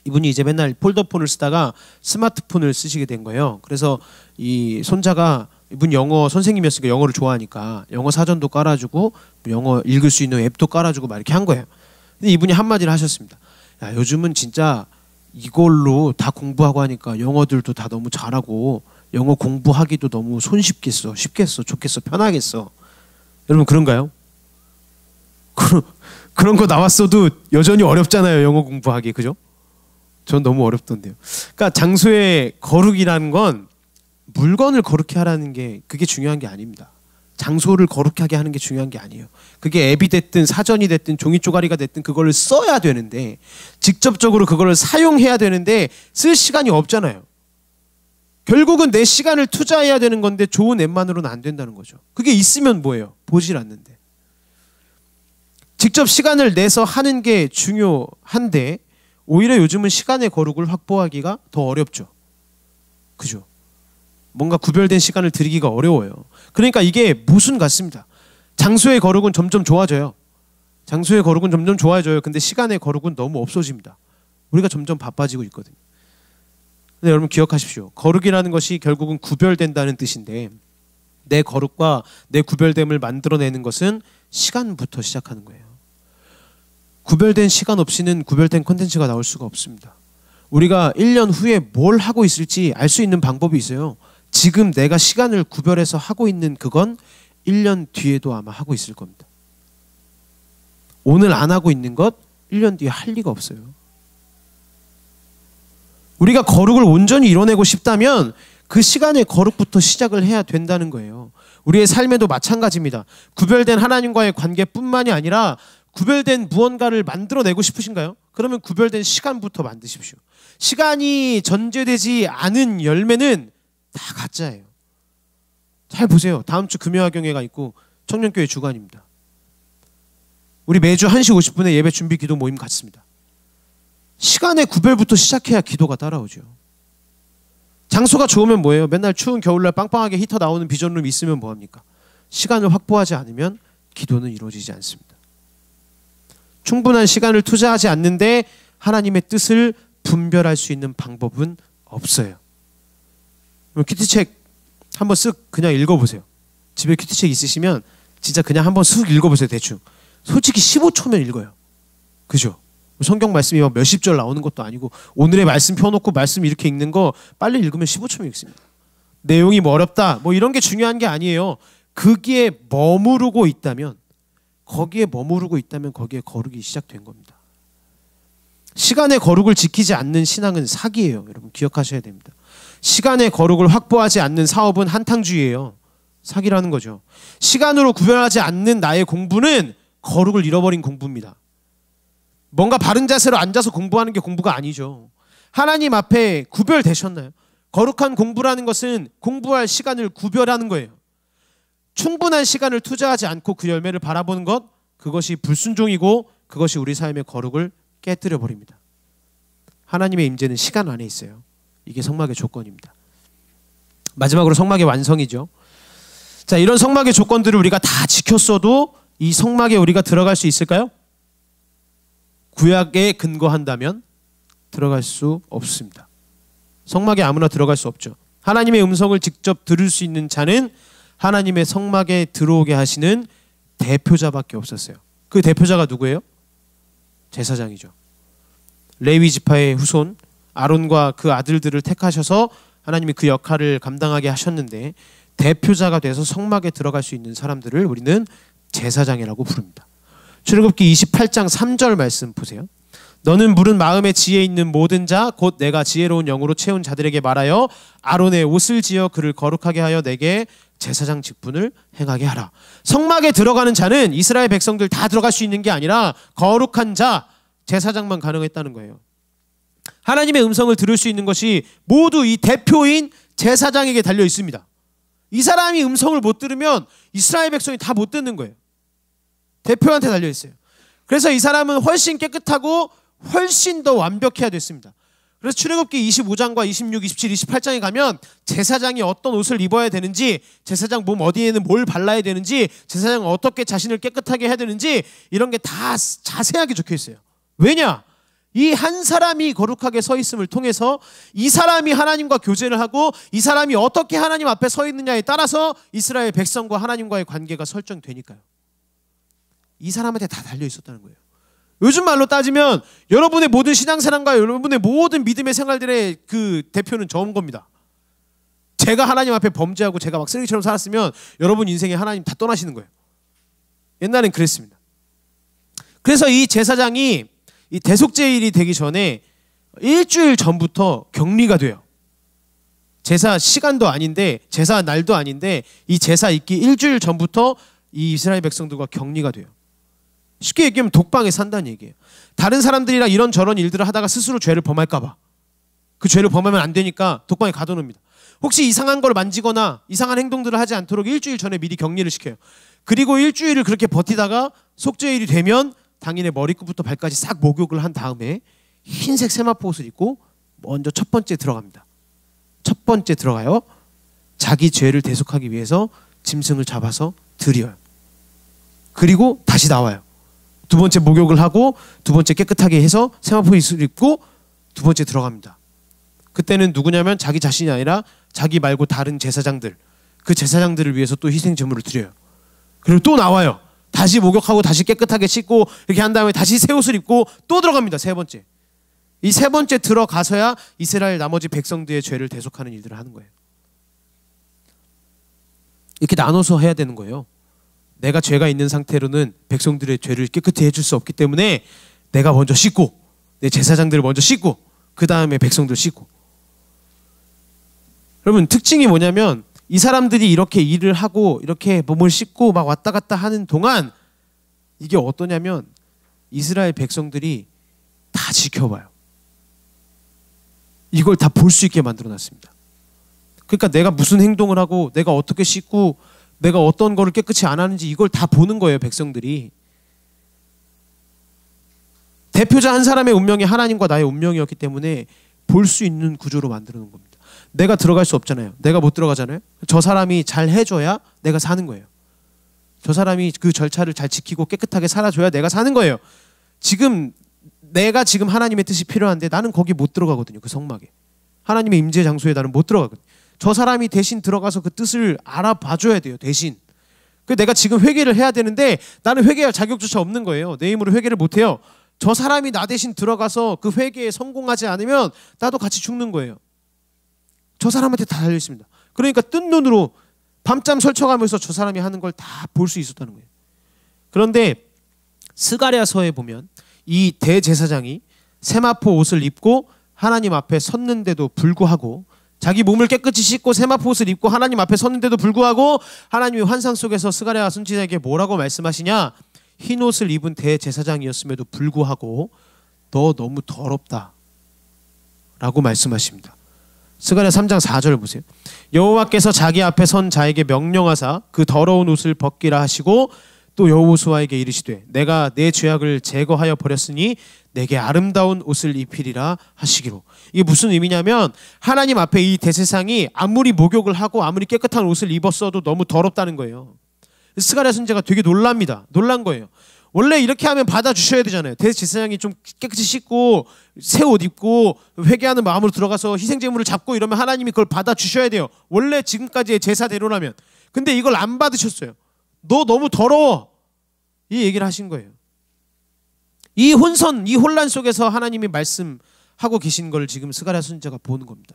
Speaker 1: 이분이 이제 맨날 폴더폰을 쓰다가 스마트폰을 쓰시게 된 거예요. 그래서 이 손자가, 이분 영어 선생님이었으니까 영어를 좋아하니까 영어 사전도 깔아주고 영어 읽을 수 있는 앱도 깔아주고 막 이렇게 한 거예요. 근데 이분이 한마디를 하셨습니다. 야, 요즘은 진짜 이걸로 다 공부하고 하니까 영어들도 다 너무 잘하고 영어 공부하기도 너무 손쉽겠어, 쉽겠어, 좋겠어, 편하겠어. 여러분 그런가요? 그런 거 나왔어도 여전히 어렵잖아요, 영어 공부하기. 그죠? 전 너무 어렵던데요. 그러니까 장소의 거룩이라는 건 물건을 거룩히 하라는 게, 그게 중요한 게 아닙니다. 장소를 거룩하게 하는 게 중요한 게 아니에요. 그게 앱이 됐든 사전이 됐든 종이 쪼가리가 됐든 그걸 써야 되는데, 직접적으로 그걸 사용해야 되는데 쓸 시간이 없잖아요. 결국은 내 시간을 투자해야 되는 건데 좋은 앱만으로는 안 된다는 거죠. 그게 있으면 뭐예요? 보질 않는데. 직접 시간을 내서 하는 게 중요한데 오히려 요즘은 시간의 거룩을 확보하기가 더 어렵죠. 그죠? 뭔가 구별된 시간을 드리기가 어려워요. 그러니까 이게 모순 같습니다. 장소의 거룩은 점점 좋아져요. 장소의 거룩은 점점 좋아져요. 근데 시간의 거룩은 너무 없어집니다. 우리가 점점 바빠지고 있거든요. 근데 여러분 기억하십시오. 거룩이라는 것이 결국은 구별된다는 뜻인데, 내 거룩과 내 구별됨을 만들어내는 것은 시간부터 시작하는 거예요. 구별된 시간 없이는 구별된 콘텐츠가 나올 수가 없습니다. 우리가 1년 후에 뭘 하고 있을지 알 수 있는 방법이 있어요. 지금 내가 시간을 구별해서 하고 있는 그건 1년 뒤에도 아마 하고 있을 겁니다. 오늘 안 하고 있는 것 1년 뒤에 할 리가 없어요. 우리가 거룩을 온전히 이뤄내고 싶다면 그 시간의 거룩부터 시작을 해야 된다는 거예요. 우리의 삶에도 마찬가지입니다. 구별된 하나님과의 관계뿐만이 아니라 구별된 무언가를 만들어내고 싶으신가요? 그러면 구별된 시간부터 만드십시오. 시간이 전제되지 않은 열매는 다 가짜예요. 잘 보세요. 다음 주 금요학경회가 있고 청년교회 주간입니다. 우리 매주 1시 50분에 예배 준비 기도 모임 갖습니다. 시간의 구별부터 시작해야 기도가 따라오죠. 장소가 좋으면 뭐예요? 맨날 추운 겨울날 빵빵하게 히터 나오는 비전룸 있으면 뭐합니까? 시간을 확보하지 않으면 기도는 이루어지지 않습니다. 충분한 시간을 투자하지 않는데 하나님의 뜻을 분별할 수 있는 방법은 없어요. 큐티책 한번 쓱 그냥 읽어보세요. 집에 큐티책 있으시면 진짜 그냥 한번 쓱 읽어보세요. 대충. 솔직히 15초면 읽어요. 그죠? 성경 말씀이 막 몇십 절 나오는 것도 아니고 오늘의 말씀 펴놓고 말씀 이렇게 읽는 거 빨리 읽으면 15초면 읽습니다. 내용이 뭐 어렵다 뭐 이런 게 중요한 게 아니에요. 거기에 머무르고 있다면 거기에 거룩이 시작된 겁니다. 시간의 거룩을 지키지 않는 신앙은 사기예요. 여러분 기억하셔야 됩니다. 시간의 거룩을 확보하지 않는 사업은 한탕주의예요. 사기라는 거죠. 시간으로 구별하지 않는 나의 공부는 거룩을 잃어버린 공부입니다. 뭔가 바른 자세로 앉아서 공부하는 게 공부가 아니죠. 하나님 앞에 구별되셨나요? 거룩한 공부라는 것은 공부할 시간을 구별하는 거예요. 충분한 시간을 투자하지 않고 그 열매를 바라보는 것, 그것이 불순종이고 그것이 우리 삶의 거룩을 깨뜨려 버립니다. 하나님의 임재는 시간 안에 있어요. 이게 성막의 조건입니다. 마지막으로 성막의 완성이죠. 자, 이런 성막의 조건들을 우리가 다 지켰어도 이 성막에 우리가 들어갈 수 있을까요? 구약에 근거한다면 들어갈 수 없습니다. 성막에 아무나 들어갈 수 없죠. 하나님의 음성을 직접 들을 수 있는 자는 하나님의 성막에 들어오게 하시는 대표자밖에 없었어요. 그 대표자가 누구예요? 제사장이죠. 레위 지파의 후손 아론과 그 아들들을 택하셔서 하나님이 그 역할을 감당하게 하셨는데, 대표자가 돼서 성막에 들어갈 수 있는 사람들을 우리는 제사장이라고 부릅니다. 출애굽기 28장 3절 말씀 보세요. 너는 물은 마음에 지혜 있는 모든 자 곧 내가 지혜로운 영으로 채운 자들에게 말하여 아론의 옷을 지어 그를 거룩하게 하여 내게 제사장 직분을 행하게 하라. 성막에 들어가는 자는 이스라엘 백성들 다 들어갈 수 있는 게 아니라 거룩한 자, 제사장만 가능했다는 거예요. 하나님의 음성을 들을 수 있는 것이 모두 이 대표인 제사장에게 달려 있습니다. 이 사람이 음성을 못 들으면 이스라엘 백성이 다 못 듣는 거예요. 대표한테 달려 있어요. 그래서 이 사람은 훨씬 깨끗하고 훨씬 더 완벽해야 됐습니다. 그래서 출애굽기 25장과 26, 27, 28장에 가면 제사장이 어떤 옷을 입어야 되는지, 제사장 몸 어디에는 뭘 발라야 되는지, 제사장은 어떻게 자신을 깨끗하게 해야 되는지 이런 게 다 자세하게 적혀 있어요. 왜냐? 이 한 사람이 거룩하게 서 있음을 통해서 이 사람이 하나님과 교제를 하고 이 사람이 어떻게 하나님 앞에 서 있느냐에 따라서 이스라엘 백성과 하나님과의 관계가 설정되니까요. 이 사람한테 다 달려 있었다는 거예요. 요즘 말로 따지면 여러분의 모든 신앙생활과 여러분의 모든 믿음의 생활들의 그 대표는 저인 겁니다. 제가 하나님 앞에 범죄하고 제가 막 쓰레기처럼 살았으면 여러분 인생에 하나님 다 떠나시는 거예요. 옛날엔 그랬습니다. 그래서 이 제사장이 이 대속제일이 되기 전에 일주일 전부터 격리가 돼요. 제사 시간도 아닌데, 제사 날도 아닌데 이 제사 있기 일주일 전부터 이 이스라엘 백성들과 격리가 돼요. 쉽게 얘기하면 독방에 산다는 얘기예요. 다른 사람들이랑 이런저런 일들을 하다가 스스로 죄를 범할까 봐, 그 죄를 범하면 안 되니까 독방에 가둬놓습니다. 혹시 이상한 걸 만지거나 이상한 행동들을 하지 않도록 일주일 전에 미리 격리를 시켜요. 그리고 일주일을 그렇게 버티다가 속죄일이 되면 당일에 머리끝부터 발까지 싹 목욕을 한 다음에 흰색 세마포 옷을 입고 먼저 첫 번째 들어갑니다. 첫 번째 들어가요. 자기 죄를 대속하기 위해서 짐승을 잡아서 드려요. 그리고 다시 나와요. 두 번째 목욕을 하고 두 번째 깨끗하게 해서 세마포 옷을 입고 두 번째 들어갑니다. 그때는 누구냐면 자기 자신이 아니라 자기 말고 다른 제사장들, 그 제사장들을 위해서 또 희생 제물을 드려요. 그리고 또 나와요. 다시 목욕하고 다시 깨끗하게 씻고 이렇게 한 다음에 다시 새 옷을 입고 또 들어갑니다. 세 번째. 이 세 번째 들어가서야 이스라엘 나머지 백성들의 죄를 대속하는 일들을 하는 거예요. 이렇게 나눠서 해야 되는 거예요. 내가 죄가 있는 상태로는 백성들의 죄를 깨끗이 해줄 수 없기 때문에 내가 먼저 씻고, 내 제사장들을 먼저 씻고 그 다음에 백성들 씻고. 여러분, 특징이 뭐냐면 이 사람들이 이렇게 일을 하고 이렇게 몸을 씻고 막 왔다 갔다 하는 동안 이게 어떠냐면 이스라엘 백성들이 다 지켜봐요. 이걸 다 볼 수 있게 만들어놨습니다. 그러니까 내가 무슨 행동을 하고 내가 어떻게 씻고 내가 어떤 거를 깨끗이 안 하는지 이걸 다 보는 거예요, 백성들이. 대표자 한 사람의 운명이 하나님과 나의 운명이었기 때문에 볼 수 있는 구조로 만들어 놓은 겁니다. 내가 들어갈 수 없잖아요. 내가 못 들어가잖아요. 저 사람이 잘 해줘야 내가 사는 거예요. 저 사람이 그 절차를 잘 지키고 깨끗하게 살아줘야 내가 사는 거예요. 내가 지금 하나님의 뜻이 필요한데 나는 거기 못 들어가거든요. 그 성막에. 하나님의 임재 장소에 나는 못 들어가거든요. 저 사람이 대신 들어가서 그 뜻을 알아봐줘야 돼요. 대신. 내가 지금 회개를 해야 되는데 나는 회개할 자격조차 없는 거예요. 내 힘으로 회개를 못해요. 저 사람이 나 대신 들어가서 그 회개에 성공하지 않으면 나도 같이 죽는 거예요. 저 사람한테 다 달려 있습니다. 그러니까 뜬 눈으로 밤잠 설쳐가면서 저 사람이 하는 걸 다 볼 수 있었다는 거예요. 그런데 스가랴서에 보면 이 대제사장이 세마포 옷을 입고 하나님 앞에 섰는데도 불구하고, 자기 몸을 깨끗이 씻고 세마포 옷을 입고 하나님 앞에 섰는데도 불구하고 하나님이 환상 속에서 스가랴 선지자에게 뭐라고 말씀하시냐? 흰 옷을 입은 대제사장이었음에도 불구하고 너 너무 더럽다 라고 말씀하십니다. 스가랴 3장 4절 보세요. 여호와께서 자기 앞에 선 자에게 명령하사 그 더러운 옷을 벗기라 하시고 또 여호수아에게 이르시되 내가 내 죄악을 제거하여 버렸으니 내게 아름다운 옷을 입히리라 하시기로. 이게 무슨 의미냐면 하나님 앞에 이 대제사장이 아무리 목욕을 하고 아무리 깨끗한 옷을 입었어도 너무 더럽다는 거예요. 스가랴 선지자가 되게 놀란 거예요. 원래 이렇게 하면 받아주셔야 되잖아요. 대제사장이 좀 깨끗이 씻고 새 옷 입고 회개하는 마음으로 들어가서 희생제물을 잡고 이러면 하나님이 그걸 받아주셔야 돼요. 원래 지금까지의 제사대로라면. 근데 이걸 안 받으셨어요. 너 너무 더러워. 이 얘기를 하신 거예요. 이 혼란 속에서 하나님이 말씀하고 계신 걸 지금 스가랴 선지자가 보는 겁니다.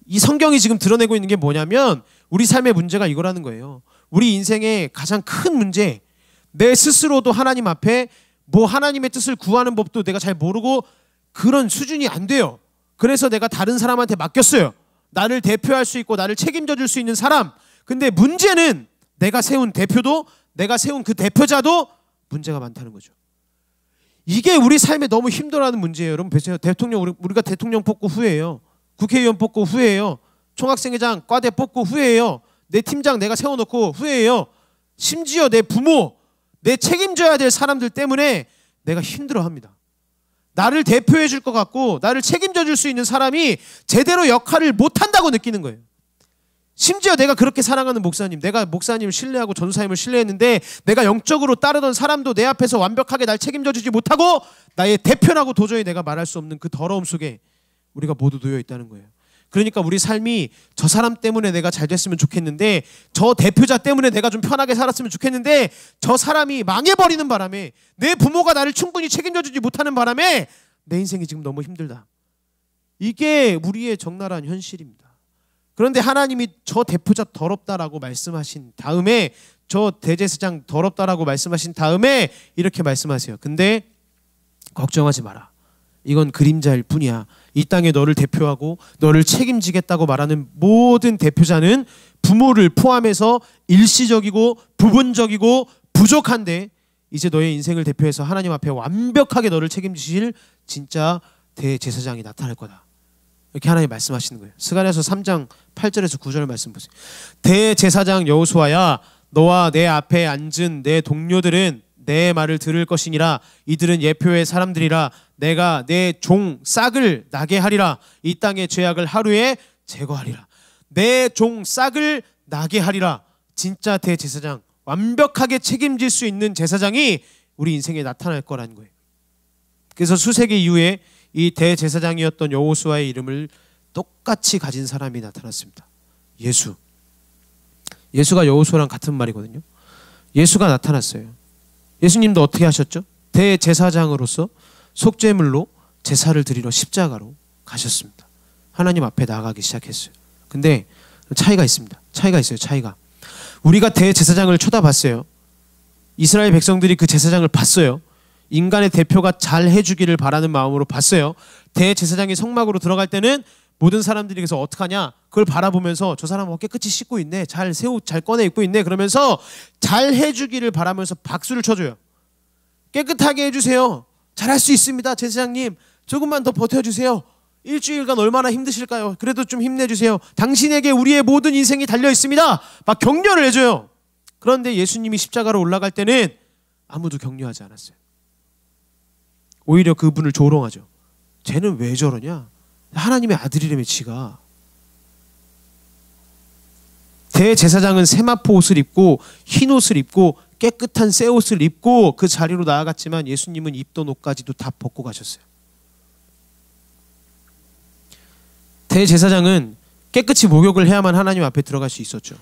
Speaker 1: 이 성경이 지금 드러내고 있는 게 뭐냐면 우리 삶의 문제가 이거라는 거예요. 우리 인생의 가장 큰 문제, 내 스스로도 하나님 앞에 뭐 하나님의 뜻을 구하는 법도 내가 잘 모르고 그런 수준이 안 돼요. 그래서 내가 다른 사람한테 맡겼어요. 나를 대표할 수 있고 나를 책임져 줄 수 있는 사람. 근데 문제는 내가 세운 대표도 내가 세운 그 대표자도 문제가 많다는 거죠. 이게 우리 삶에 너무 힘들어하는 문제예요. 여러분 보세요. 우리가 대통령 뽑고 후회해요. 국회의원 뽑고 후회해요. 총학생회장 과대 뽑고 후회해요. 내 팀장 내가 세워놓고 후회해요. 심지어 내 부모, 내 책임져야 될 사람들 때문에 내가 힘들어합니다. 나를 대표해 줄 것 같고 나를 책임져 줄 수 있는 사람이 제대로 역할을 못한다고 느끼는 거예요. 심지어 내가 그렇게 사랑하는 목사님, 내가 목사님을 신뢰하고 전사님을 신뢰했는데 내가 영적으로 따르던 사람도 내 앞에서 완벽하게 날 책임져 주지 못하고 나의 대표라고 도저히 내가 말할 수 없는 그 더러움 속에 우리가 모두 놓여 있다는 거예요. 그러니까 우리 삶이 저 사람 때문에 내가 잘 됐으면 좋겠는데 저 대표자 때문에 내가 좀 편하게 살았으면 좋겠는데 저 사람이 망해버리는 바람에 내 부모가 나를 충분히 책임져 주지 못하는 바람에 내 인생이 지금 너무 힘들다. 이게 우리의 적나라한 현실입니다. 그런데 하나님이 저 대표자 더럽다라고 말씀하신 다음에 저 대제사장 더럽다라고 말씀하신 다음에 이렇게 말씀하세요. 근데 걱정하지 마라. 이건 그림자일 뿐이야. 이 땅에 너를 대표하고 너를 책임지겠다고 말하는 모든 대표자는 부모를 포함해서 일시적이고 부분적이고 부족한데 이제 너의 인생을 대표해서 하나님 앞에 완벽하게 너를 책임지실 진짜 대제사장이 나타날 거다. 이렇게 하나님 말씀하시는 거예요. 스가랴서 3장 8절에서 9절 말씀 보세요. 대제사장 여호수아야 너와 내 앞에 앉은 내 동료들은 내 말을 들을 것이니라. 이들은 예표의 사람들이라. 내가 내 종 싹을 나게 하리라. 이 땅의 죄악을 하루에 제거하리라. 내 종 싹을 나게 하리라. 진짜 대제사장, 완벽하게 책임질 수 있는 제사장이 우리 인생에 나타날 거라는 거예요. 그래서 수세기 이후에 이 대제사장이었던 여호수아의 이름을 똑같이 가진 사람이 나타났습니다. 예수가 여호수아랑 같은 말이거든요. 예수가 나타났어요. 예수님도 어떻게 하셨죠? 대제사장으로서 속죄물로 제사를 드리러 십자가로 가셨습니다. 하나님 앞에 나아가기 시작했어요. 근데 차이가 있습니다. 차이가. 우리가 대제사장을 쳐다봤어요. 이스라엘 백성들이 그 제사장을 봤어요. 인간의 대표가 잘 해주기를 바라는 마음으로 봤어요. 대제사장이 성막으로 들어갈 때는 모든 사람들이 그래서 어떡하냐 그걸 바라보면서 저 사람은 깨끗이 씻고 있네, 새 옷 잘 꺼내 입고 있네, 그러면서 잘 해주기를 바라면서 박수를 쳐줘요. 깨끗하게 해주세요. 잘할 수 있습니다. 제사장님 조금만 더 버텨주세요. 일주일간 얼마나 힘드실까요? 그래도 좀 힘내주세요. 당신에게 우리의 모든 인생이 달려 있습니다. 막 격려를 해줘요. 그런데 예수님이 십자가로 올라갈 때는 아무도 격려하지 않았어요. 오히려 그분을 조롱하죠. 쟤는 왜 저러냐? 하나님의 아들이라며 지가. 대제사장은 세마포 옷을 입고 흰 옷을 입고 깨끗한 새 옷을 입고 그 자리로 나아갔지만 예수님은 입던 옷까지도 다 벗고 가셨어요. 대제사장은 깨끗이 목욕을 해야만 하나님 앞에 들어갈 수 있었죠.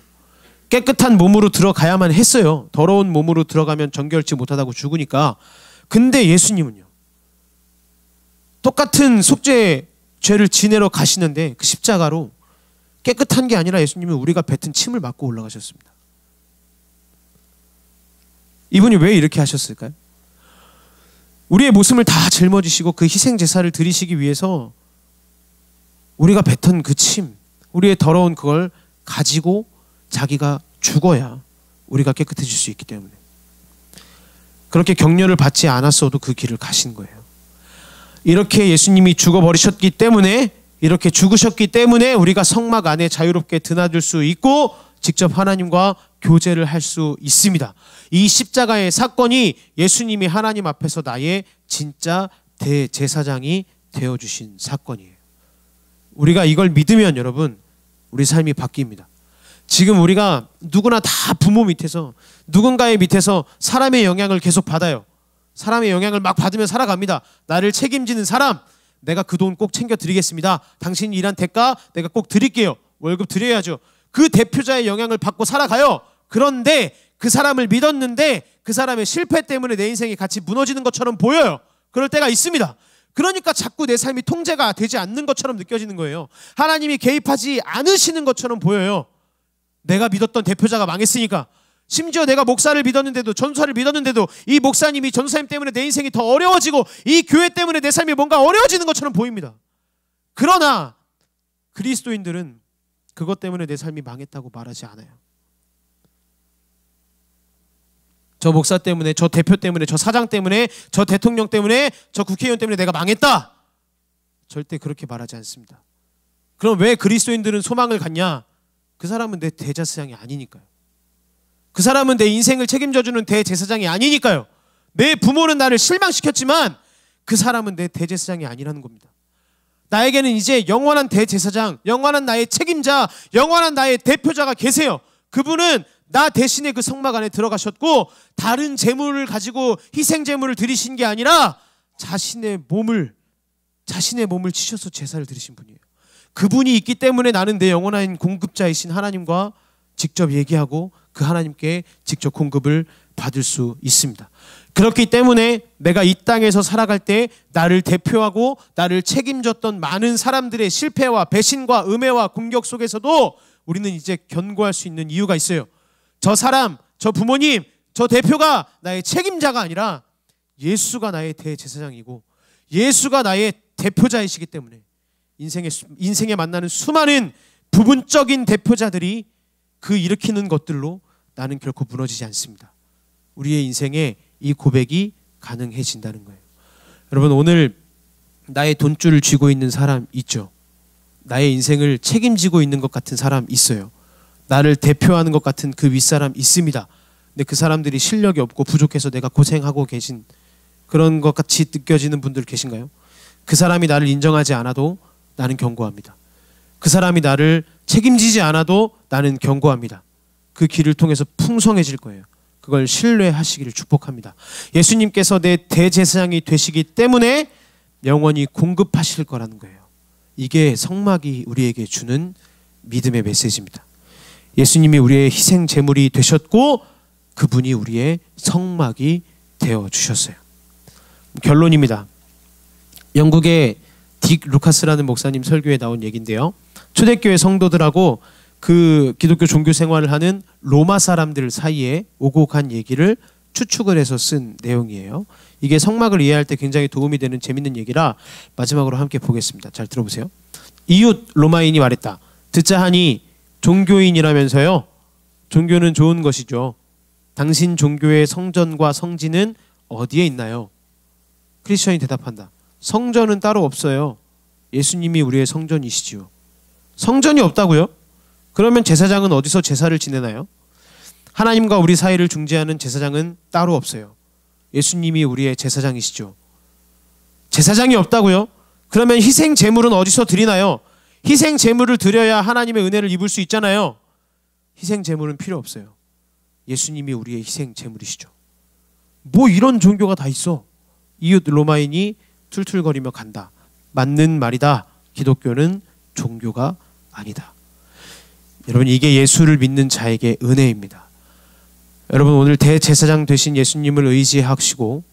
Speaker 1: 깨끗한 몸으로 들어가야만 했어요. 더러운 몸으로 들어가면 정결치 못하다고 죽으니까. 근데 예수님은요, 똑같은 속죄 죄를 지내러 가시는데 그 십자가로 깨끗한 게 아니라 예수님은 우리가 뱉은 침을 맞고 올라가셨습니다. 이분이 왜 이렇게 하셨을까요? 우리의 모습을 다 짊어지시고 그 희생 제사를 드리시기 위해서 우리가 뱉은 그 침, 우리의 더러운 그걸 가지고 자기가 죽어야 우리가 깨끗해질 수 있기 때문에. 그렇게 격려를 받지 않았어도 그 길을 가신 거예요. 이렇게 예수님이 죽어버리셨기 때문에, 이렇게 죽으셨기 때문에 우리가 성막 안에 자유롭게 드나들 수 있고 직접 하나님과 교제를 할 수 있습니다. 이 십자가의 사건이 예수님이 하나님 앞에서 나의 진짜 대제사장이 되어주신 사건이에요. 우리가 이걸 믿으면 여러분, 우리 삶이 바뀝니다. 지금 우리가 누구나 다 부모 밑에서, 누군가의 밑에서 사람의 영향을 계속 받아요. 사람의 영향을 막 받으며 살아갑니다. 나를 책임지는 사람, 내가 그 돈 꼭 챙겨 드리겠습니다. 당신이 일한 대가 내가 꼭 드릴게요. 월급 드려야죠. 그 대표자의 영향을 받고 살아가요. 그런데 그 사람을 믿었는데 그 사람의 실패 때문에 내 인생이 같이 무너지는 것처럼 보여요. 그럴 때가 있습니다. 그러니까 자꾸 내 삶이 통제가 되지 않는 것처럼 느껴지는 거예요. 하나님이 개입하지 않으시는 것처럼 보여요. 내가 믿었던 대표자가 망했으니까. 심지어 내가 목사를 믿었는데도, 전도사를 믿었는데도 이 목사님이, 전도사님 때문에 내 인생이 더 어려워지고 이 교회 때문에 내 삶이 뭔가 어려워지는 것처럼 보입니다. 그러나 그리스도인들은 그것 때문에 내 삶이 망했다고 말하지 않아요. 저 목사 때문에, 저 대표 때문에, 저 사장 때문에, 저 대통령 때문에, 저 국회의원 때문에 내가 망했다, 절대 그렇게 말하지 않습니다. 그럼 왜 그리스도인들은 소망을 갖냐? 그 사람은 내 대제사장이 아니니까요. 그 사람은 내 인생을 책임져주는 대제사장이 아니니까요. 내 부모는 나를 실망시켰지만 그 사람은 내 대제사장이 아니라는 겁니다. 나에게는 이제 영원한 대제사장, 영원한 나의 책임자, 영원한 나의 대표자가 계세요. 그분은 나 대신에 그 성막 안에 들어가셨고 다른 재물을 가지고 희생 재물을 드리신 게 아니라 자신의 몸을 치셔서 제사를 드리신 분이에요. 그분이 있기 때문에 나는 내 영원한 공급자이신 하나님과 직접 얘기하고 그 하나님께 직접 공급을 받을 수 있습니다. 그렇기 때문에 내가 이 땅에서 살아갈 때 나를 대표하고 나를 책임졌던 많은 사람들의 실패와 배신과 음해와 공격 속에서도 우리는 이제 견고할 수 있는 이유가 있어요. 저 사람, 저 부모님, 저 대표가 나의 책임자가 아니라 예수가 나의 대제사장이고 예수가 나의 대표자이시기 때문에 인생에 만나는 수많은 부분적인 대표자들이 그 일으키는 것들로 나는 결코 무너지지 않습니다. 우리의 인생에 이 고백이 가능해진다는 거예요. 여러분, 오늘 나의 돈줄을 쥐고 있는 사람 있죠? 나의 인생을 책임지고 있는 것 같은 사람 있어요. 나를 대표하는 것 같은 그 윗사람 있습니다. 근데 그 사람들이 실력이 없고 부족해서 내가 고생하고 계신 그런 것 같이 느껴지는 분들 계신가요? 그 사람이 나를 인정하지 않아도 나는 견고합니다. 그 사람이 나를 책임지지 않아도 나는 견고합니다. 그 길을 통해서 풍성해질 거예요. 그걸 신뢰하시기를 축복합니다. 예수님께서 내 대제사장이 되시기 때문에 영원히 공급하실 거라는 거예요. 이게 성막이 우리에게 주는 믿음의 메시지입니다. 예수님이 우리의 희생 제물이 되셨고 그분이 우리의 성막이 되어 주셨어요. 결론입니다. 영국의 딕 루카스라는 목사님 설교에 나온 얘기인데요. 초대교회 성도들하고 그 기독교 종교 생활을 하는 로마 사람들 사이에 오고 간 얘기를 추측을 해서 쓴 내용이에요. 이게 성막을 이해할 때 굉장히 도움이 되는 재밌는 얘기라 마지막으로 함께 보겠습니다. 잘 들어보세요. 이웃 로마인이 말했다. 듣자 하니 종교인이라면서요. 종교는 좋은 것이죠. 당신 종교의 성전과 성지는 어디에 있나요? 크리스천이 대답한다. 성전은 따로 없어요. 예수님이 우리의 성전이시지요. 성전이 없다고요? 그러면 제사장은 어디서 제사를 지내나요? 하나님과 우리 사이를 중재하는 제사장은 따로 없어요. 예수님이 우리의 제사장이시죠. 제사장이 없다고요? 그러면 희생 제물은 어디서 드리나요? 희생 제물을 드려야 하나님의 은혜를 입을 수 있잖아요. 희생 제물은 필요 없어요. 예수님이 우리의 희생 제물이시죠. 뭐 이런 종교가 다 있어. 이웃 로마인이 툴툴거리며 간다. 맞는 말이다. 기독교는 종교가 아니다. 여러분, 이게 예수를 믿는 자에게 은혜입니다. 여러분, 오늘 대제사장 되신 예수님을 의지하시고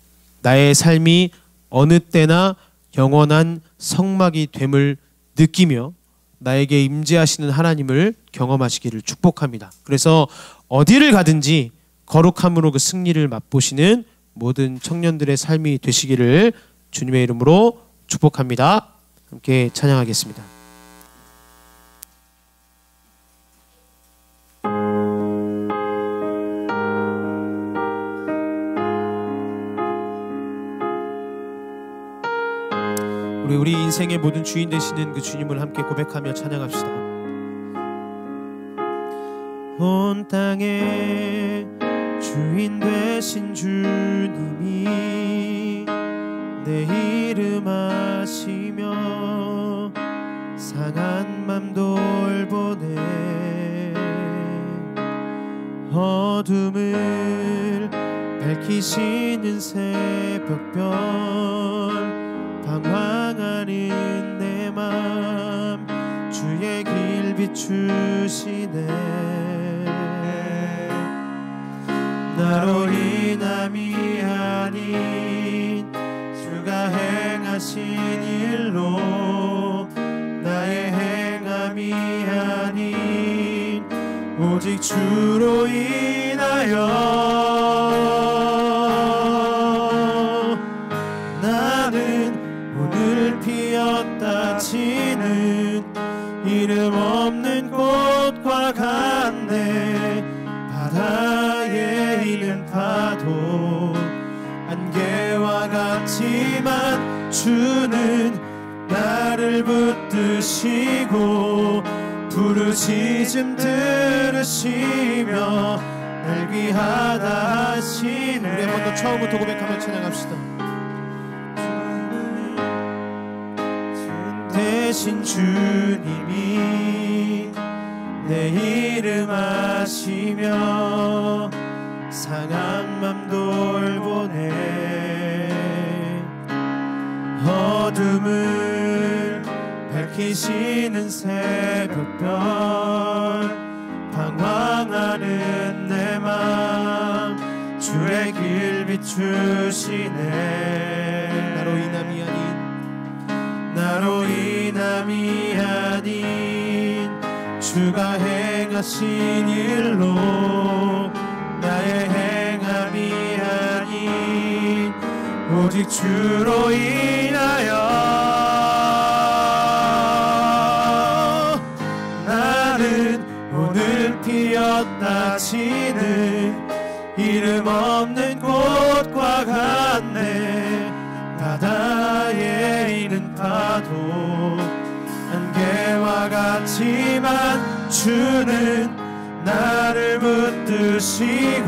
Speaker 1: 나의 삶이 어느 때나 영원한 성막이 됨을 느끼며 나에게 임재하시는 하나님을 경험하시기를 축복합니다. 그래서 어디를 가든지 거룩함으로 그 승리를 맛보시는 모든 청년들의 삶이 되시기를 주님의 이름으로 축복합니다. 함께 찬양하겠습니다. 우리 인생의 모든 주인 되시는 그 주님을 함께 고백하며 찬양합시다. 온 땅의 주인 되신 주님이 내 이름 아시며 상한 맘 돌보네. 어둠을 밝히시는 새벽별 방황하는 내 맘 주의 길 비추시네. 나로 인함이 아닌 주가 행하신 일로 나의 행함이 아닌 오직 주로 인하여 나는 오늘 피었다 지는 이름 없는 꽃과 같네. 바다에 있는 파도 안개와 같지만 주는 나를 붙드시고 부르짖음 들으시며 날 귀하다 하시네. 우리 한 번 더 처음부터 고백하며 찬양합시다. 대신 주님이 내 이름 아시며 상한 맘 돌보네. 어둠을 밝히시는 새벽별 방황하는 내 맘 주의 길 비추시네. 나로 인함이 아닌 주가 행하신 일로 나의 행함이 아닌 오직 주로 인하여 나는 오늘 피었다 지는 이름 없는 꽃과 같네. 바다에 있는 파도 안개와 같지만 주는 나를 붙드시고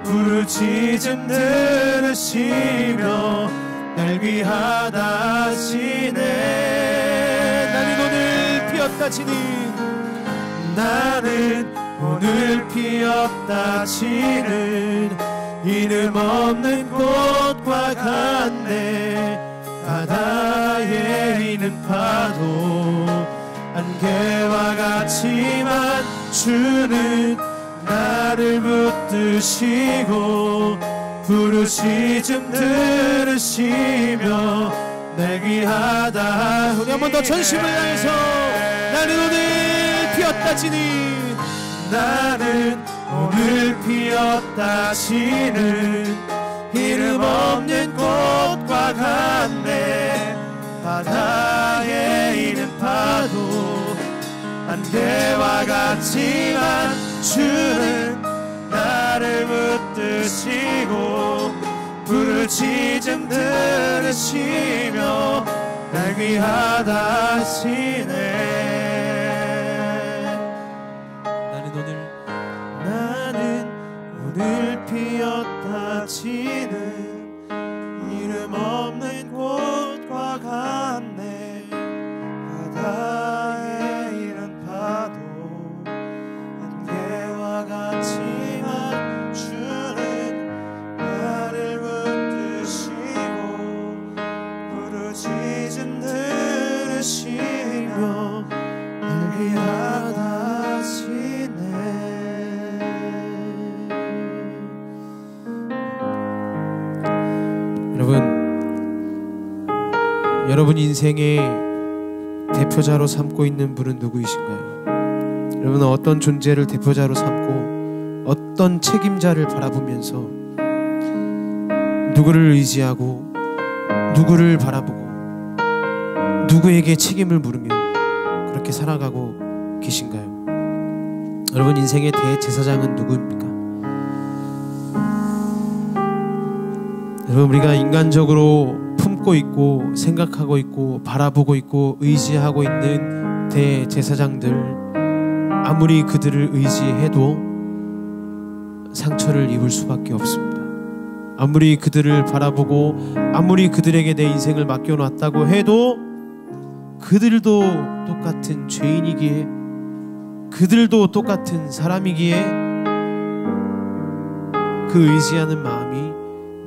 Speaker 1: 부르짖음 들으시며 날 귀하다 하시네. 나는 오늘 피었다 지는 이름 없는 꽃과 같네. 바다에 있는 파도 안개와 같지만 주는 나를 붙드시고 부르짖음 들으시며 날 귀하다.
Speaker 2: 우리 한 번 더 전심을 다해서 나는 오늘 피었다 지는
Speaker 1: 이름 없는 꽃과 같네. 바다에 있는 파도 안개와 같지만 주는 나를 붙드시고 부르짖음 들으시며 날 귀하다 하시네. 나는 오늘 피었다 지는 이름 없는 꽃과 같네. 바다에 있는 파도 안개와 같지만 주는 나를 붙드시고 부르짖음 들으시며 날 귀하다 하시네.
Speaker 2: 여러분 인생의 대표자로 삼고 있는 분은 누구이신가요? 여러분은 어떤 존재를 대표자로 삼고 어떤 책임자를 바라보면서 누구를 의지하고 누구를 바라보고 누구에게 책임을 물으며 그렇게 살아가고 계신가요? 여러분 인생의 대제사장은 누구입니까? 여러분 우리가 인간적으로 품고
Speaker 1: 품고 있고 생각하고 있고 바라보고 있고 의지하고 있는 대제사장들, 아무리 그들을 의지해도 상처를 입을 수밖에 없습니다. 아무리 그들을 바라보고 아무리 그들에게 내 인생을 맡겨놨다고 해도 그들도 똑같은 죄인이기에, 그들도 똑같은 사람이기에 그 의지하는 마음이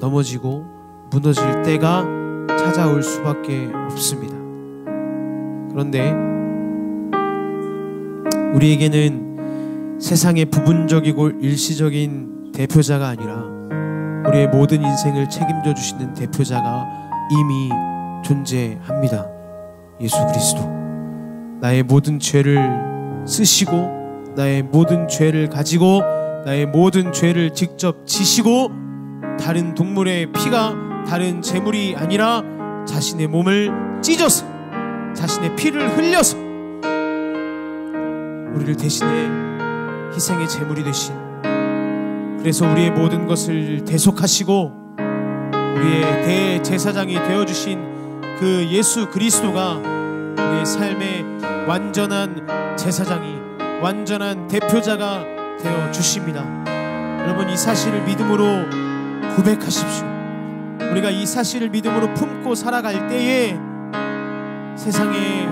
Speaker 1: 넘어지고 무너질 때가 찾아올 수밖에 없습니다. 그런데 우리에게는 세상의 부분적이고 일시적인 대표자가 아니라 우리의 모든 인생을 책임져 주시는 대표자가 이미 존재합니다. 예수 그리스도. 나의 모든 죄를 쓰시고 나의 모든 죄를 가지고 나의 모든 죄를 직접 지시고, 다른 동물의 피가 다른 제물이 아니라 자신의 몸을 찢어서 자신의 피를 흘려서 우리를 대신해 희생의 제물이 되신, 그래서 우리의 모든 것을 대속하시고 우리의 대제사장이 되어주신 그 예수 그리스도가 우리의 삶의 완전한 제사장이, 완전한 대표자가 되어주십니다. 여러분, 이 사실을 믿음으로 고백하십시오. 우리가 이 사실을 믿음으로 품고 살아갈 때에 세상에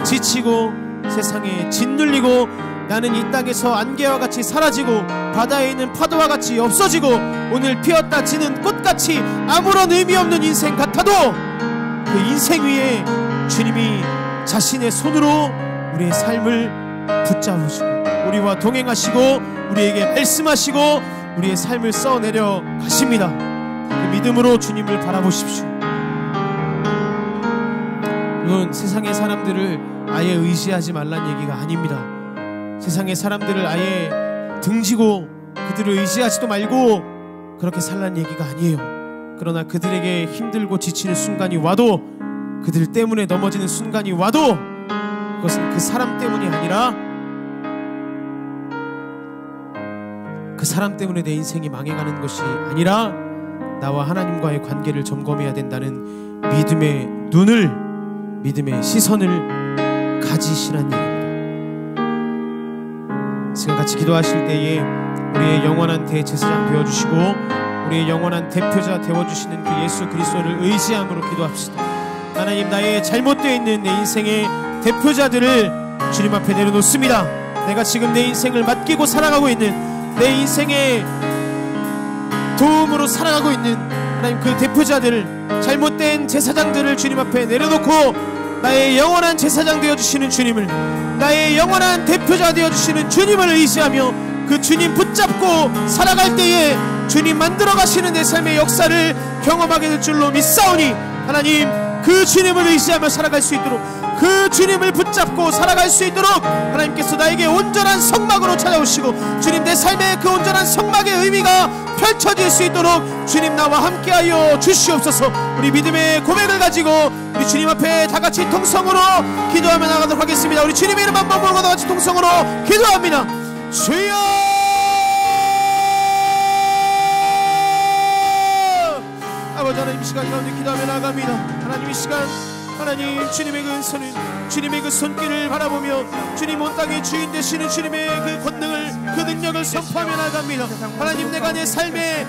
Speaker 1: 지치고 세상에 짓눌리고 나는 이 땅에서 안개와 같이 사라지고 바다에 있는 파도와 같이 없어지고 오늘 피었다 지는 꽃같이 아무런 의미 없는 인생 같아도 그 인생 위에 주님이 자신의 손으로 우리의 삶을 붙잡으시고 우리와 동행하시고 우리에게 말씀하시고 우리의 삶을 써내려 가십니다. 그 믿음으로 주님을 바라보십시오. 물론 세상의 사람들을 아예 의지하지 말란 얘기가 아닙니다. 세상의 사람들을 아예 등지고 그들을 의지하지도 말고 그렇게 살란 얘기가 아니에요. 그러나 그들에게 힘들고 지치는 순간이 와도, 그들 때문에 넘어지는 순간이 와도 그것은 그 사람 때문이 아니라 그 사람 때문에 내 인생이 망해가는 것이 아니라 나와 하나님과의 관계를 점검해야 된다는 믿음의 눈을, 믿음의 시선을 가지시란 얘기입니다. 지금 같이 기도하실 때에 우리의 영원한 대제사장 되어주시고 우리의 영원한 대표자 되어주시는 그 예수 그리스도를 의지함으로 기도합시다. 하나님, 나의 잘못되어 있는 내 인생의 대표자들을 주님 앞에 내려놓습니다. 내가 지금 내 인생을 맡기고 살아가고 있는, 내 인생의 도움으로 살아가고 있는 하나님 그 대표자들을, 잘못된 제사장들을 주님 앞에 내려놓고 나의 영원한 제사장 되어주시는 주님을, 나의 영원한 대표자 되어주시는 주님을 의지하며 그 주님 붙잡고 살아갈 때에 주님 만들어 가시는 내 삶의 역사를 경험하게 될 줄로 믿사오니, 하나님 그 주님을 의지하며 살아갈 수 있도록, 그 주님을 붙잡고 살아갈 수 있도록 하나님께서 나에게 온전한 성막으로 찾아오시고 주님 내 삶의 그 온전한 성막의 의미가 펼쳐질 수 있도록 주님 나와 함께하여 주시옵소서. 우리 믿음의 고백을 가지고 우리 주님 앞에 다같이 통성으로 기도하며 나가도록 하겠습니다. 우리 주님의 이름 한번 부르고 다같이 통성으로 기도합니다. 주여, 아버지 하나님, 이 시간 가운데 기도하며 나갑니다. 하나님, 이 시간 하나님 주님의 그 은선을, 주님의 그 손길을 바라보며 주님 온 땅의 주인 되시는 주님의 그 권능을, 그 능력을 선포하며 나갑니다. 하나님, 내가 내 삶의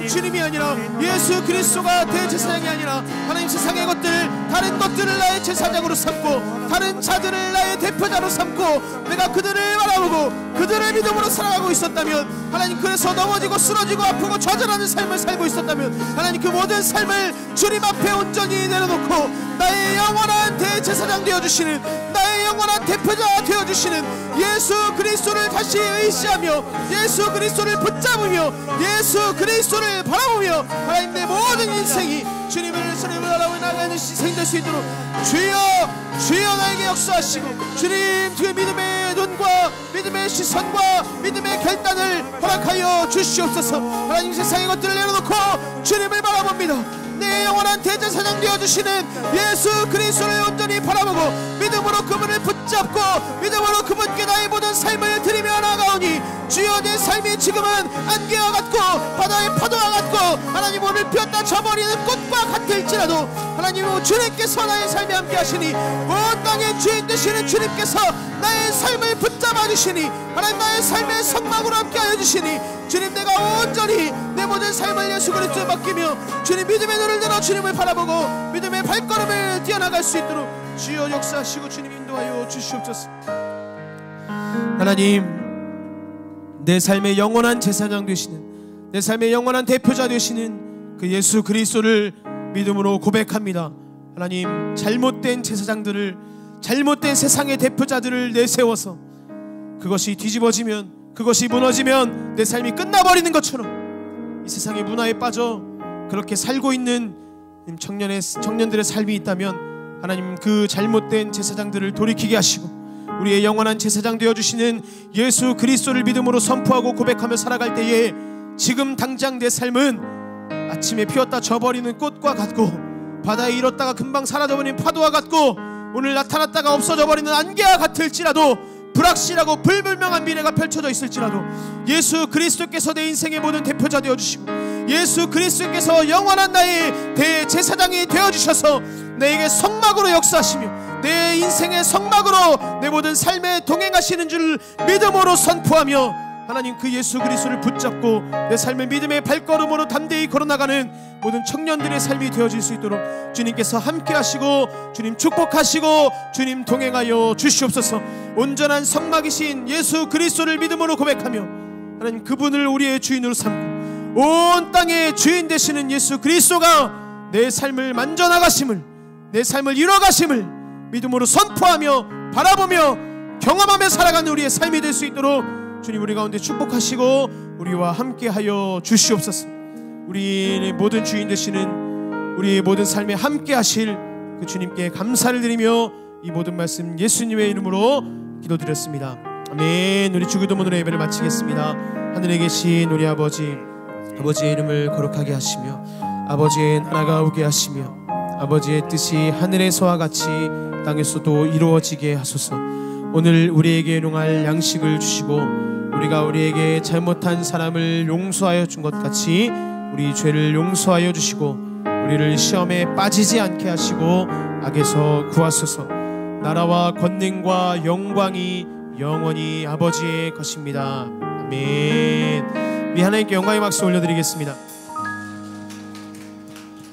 Speaker 1: 주님이 아니라 예수 그리스도가 대제사장이 아니라 하나님 세상의 것들, 다른 것들을 나의 제사장으로 삼고 다른 자들을 나의 대표자로 삼고 내가 그들을 바라보고 그들의 믿음으로 살아가고 있었다면, 하나님 그래서 넘어지고 쓰러지고 아프고 좌절하는 삶을 살고 있었다면, 하나님 그 모든 삶을 주님 앞에 온전히 내려놓고 나의 영원한 대제사장 되어주시는, 나의 영원한 대표자 되어주시는 예수 그리스도를 다시 의지하며 예수 그리스도를 붙잡으며 예수 그리스도를 바라보며 하나님 내 모든 인생이 주님을 바라보며 나가는 인생이 될 수 있도록 주여, 주여 나에게 역사하시고 주님 그 믿음의 눈과 믿음의 시선과 믿음의 결단을 허락하여 주시옵소서. 하나님 세상의 것들을 내려놓고 주님을 바라봅니다. 내 영원한 대제사장 되어주시는 예수 그리스도를 온전히 바라보고 믿음으로 그분을 붙잡고 믿음으로 그분께 나의 모든 삶을 드리며 나아가오니, 주여 내 삶이 지금은 안개와 같고 바다의 파도와 같고 하나님 오늘 피었다 져버리는 꽃과 같은 같을지라도 하나님 주님께서 나의 삶에 함께 하시니 온 땅의 주인 되시는 주님께서 나의 삶을 붙잡아 주시니 하나님 나의 삶의 성막으로 함께 하여 주시니 주님 내가 온전히 내 모든 삶을 예수 그리스도에 맡기며 주님 믿음의 눈을 들어 주님을 바라보고 믿음의 발걸음을 뛰어나갈 수 있도록 주여 역사하시고 주님 인도하여 주시옵소서. 하나님 내 삶의 영원한 제사장 되시는 내 삶의 영원한 대표자 되시는 그 예수 그리스도를 믿음으로 고백합니다. 하나님 잘못된 제사장들을 잘못된 세상의 대표자들을 내세워서 그것이 뒤집어지면 그것이 무너지면 내 삶이 끝나버리는 것처럼 이 세상의 문화에 빠져 그렇게 살고 있는 청년들의 삶이 있다면 하나님 그 잘못된 제사장들을 돌이키게 하시고 우리의 영원한 제사장 되어주시는 예수 그리스도를 믿음으로 선포하고 고백하며 살아갈 때에 지금 당장 내 삶은 아침에 피었다 져버리는 꽃과 같고 바다에 일었다가 금방 사라져버리는 파도와 같고 오늘 나타났다가 없어져버리는 안개와 같을지라도 불확실하고 불분명한 미래가 펼쳐져 있을지라도 예수 그리스도께서 내 인생의 모든 대표자 되어주시고 예수 그리스도께서 영원한 나의 대제사장이 되어주셔서 내게 성막으로 역사하시며 내 인생의 성막으로 내 모든 삶에 동행하시는 줄 믿음으로 선포하며 하나님 그 예수 그리스도를 붙잡고 내 삶의 믿음의 발걸음으로 담대히 걸어나가는 모든 청년들의 삶이 되어질 수 있도록 주님께서 함께 하시고 주님 축복하시고 주님 동행하여 주시옵소서. 온전한 성막이신 예수 그리스도를 믿음으로 고백하며 하나님 그분을 우리의 주인으로 삼고 온 땅의 주인 되시는 예수 그리스도가 내 삶을 만져나가심을 내 삶을 이뤄가심을 믿음으로 선포하며 바라보며 경험하며 살아가는 우리의 삶이 될 수 있도록 주님 우리 가운데 축복하시고 우리와 함께하여 주시옵소서. 우리의 모든 주인 되시는 우리의 모든 삶에 함께 하실 그 주님께 감사를 드리며 이 모든 말씀 예수님의 이름으로 기도드렸습니다. 아멘. 우리 주기도문으로 예배를 마치겠습니다. 하늘에 계신 우리 아버지의 이름을 거룩하게 하시며 아버지의 나라가 오게 하시며 아버지의 뜻이 하늘에서와 같이 땅에서도 이루어지게 하소서. 오늘 우리에게 용할 양식을 주시고 우리가 우리에게 잘못한 사람을 용서하여 준 것 같이 우리 죄를 용서하여 주시고 우리를 시험에 빠지지 않게 하시고 악에서 구하소서. 나라와 권능과 영광이 영원히 아버지의 것입니다. 아멘. 우리 하나님께 영광의 박수 올려드리겠습니다.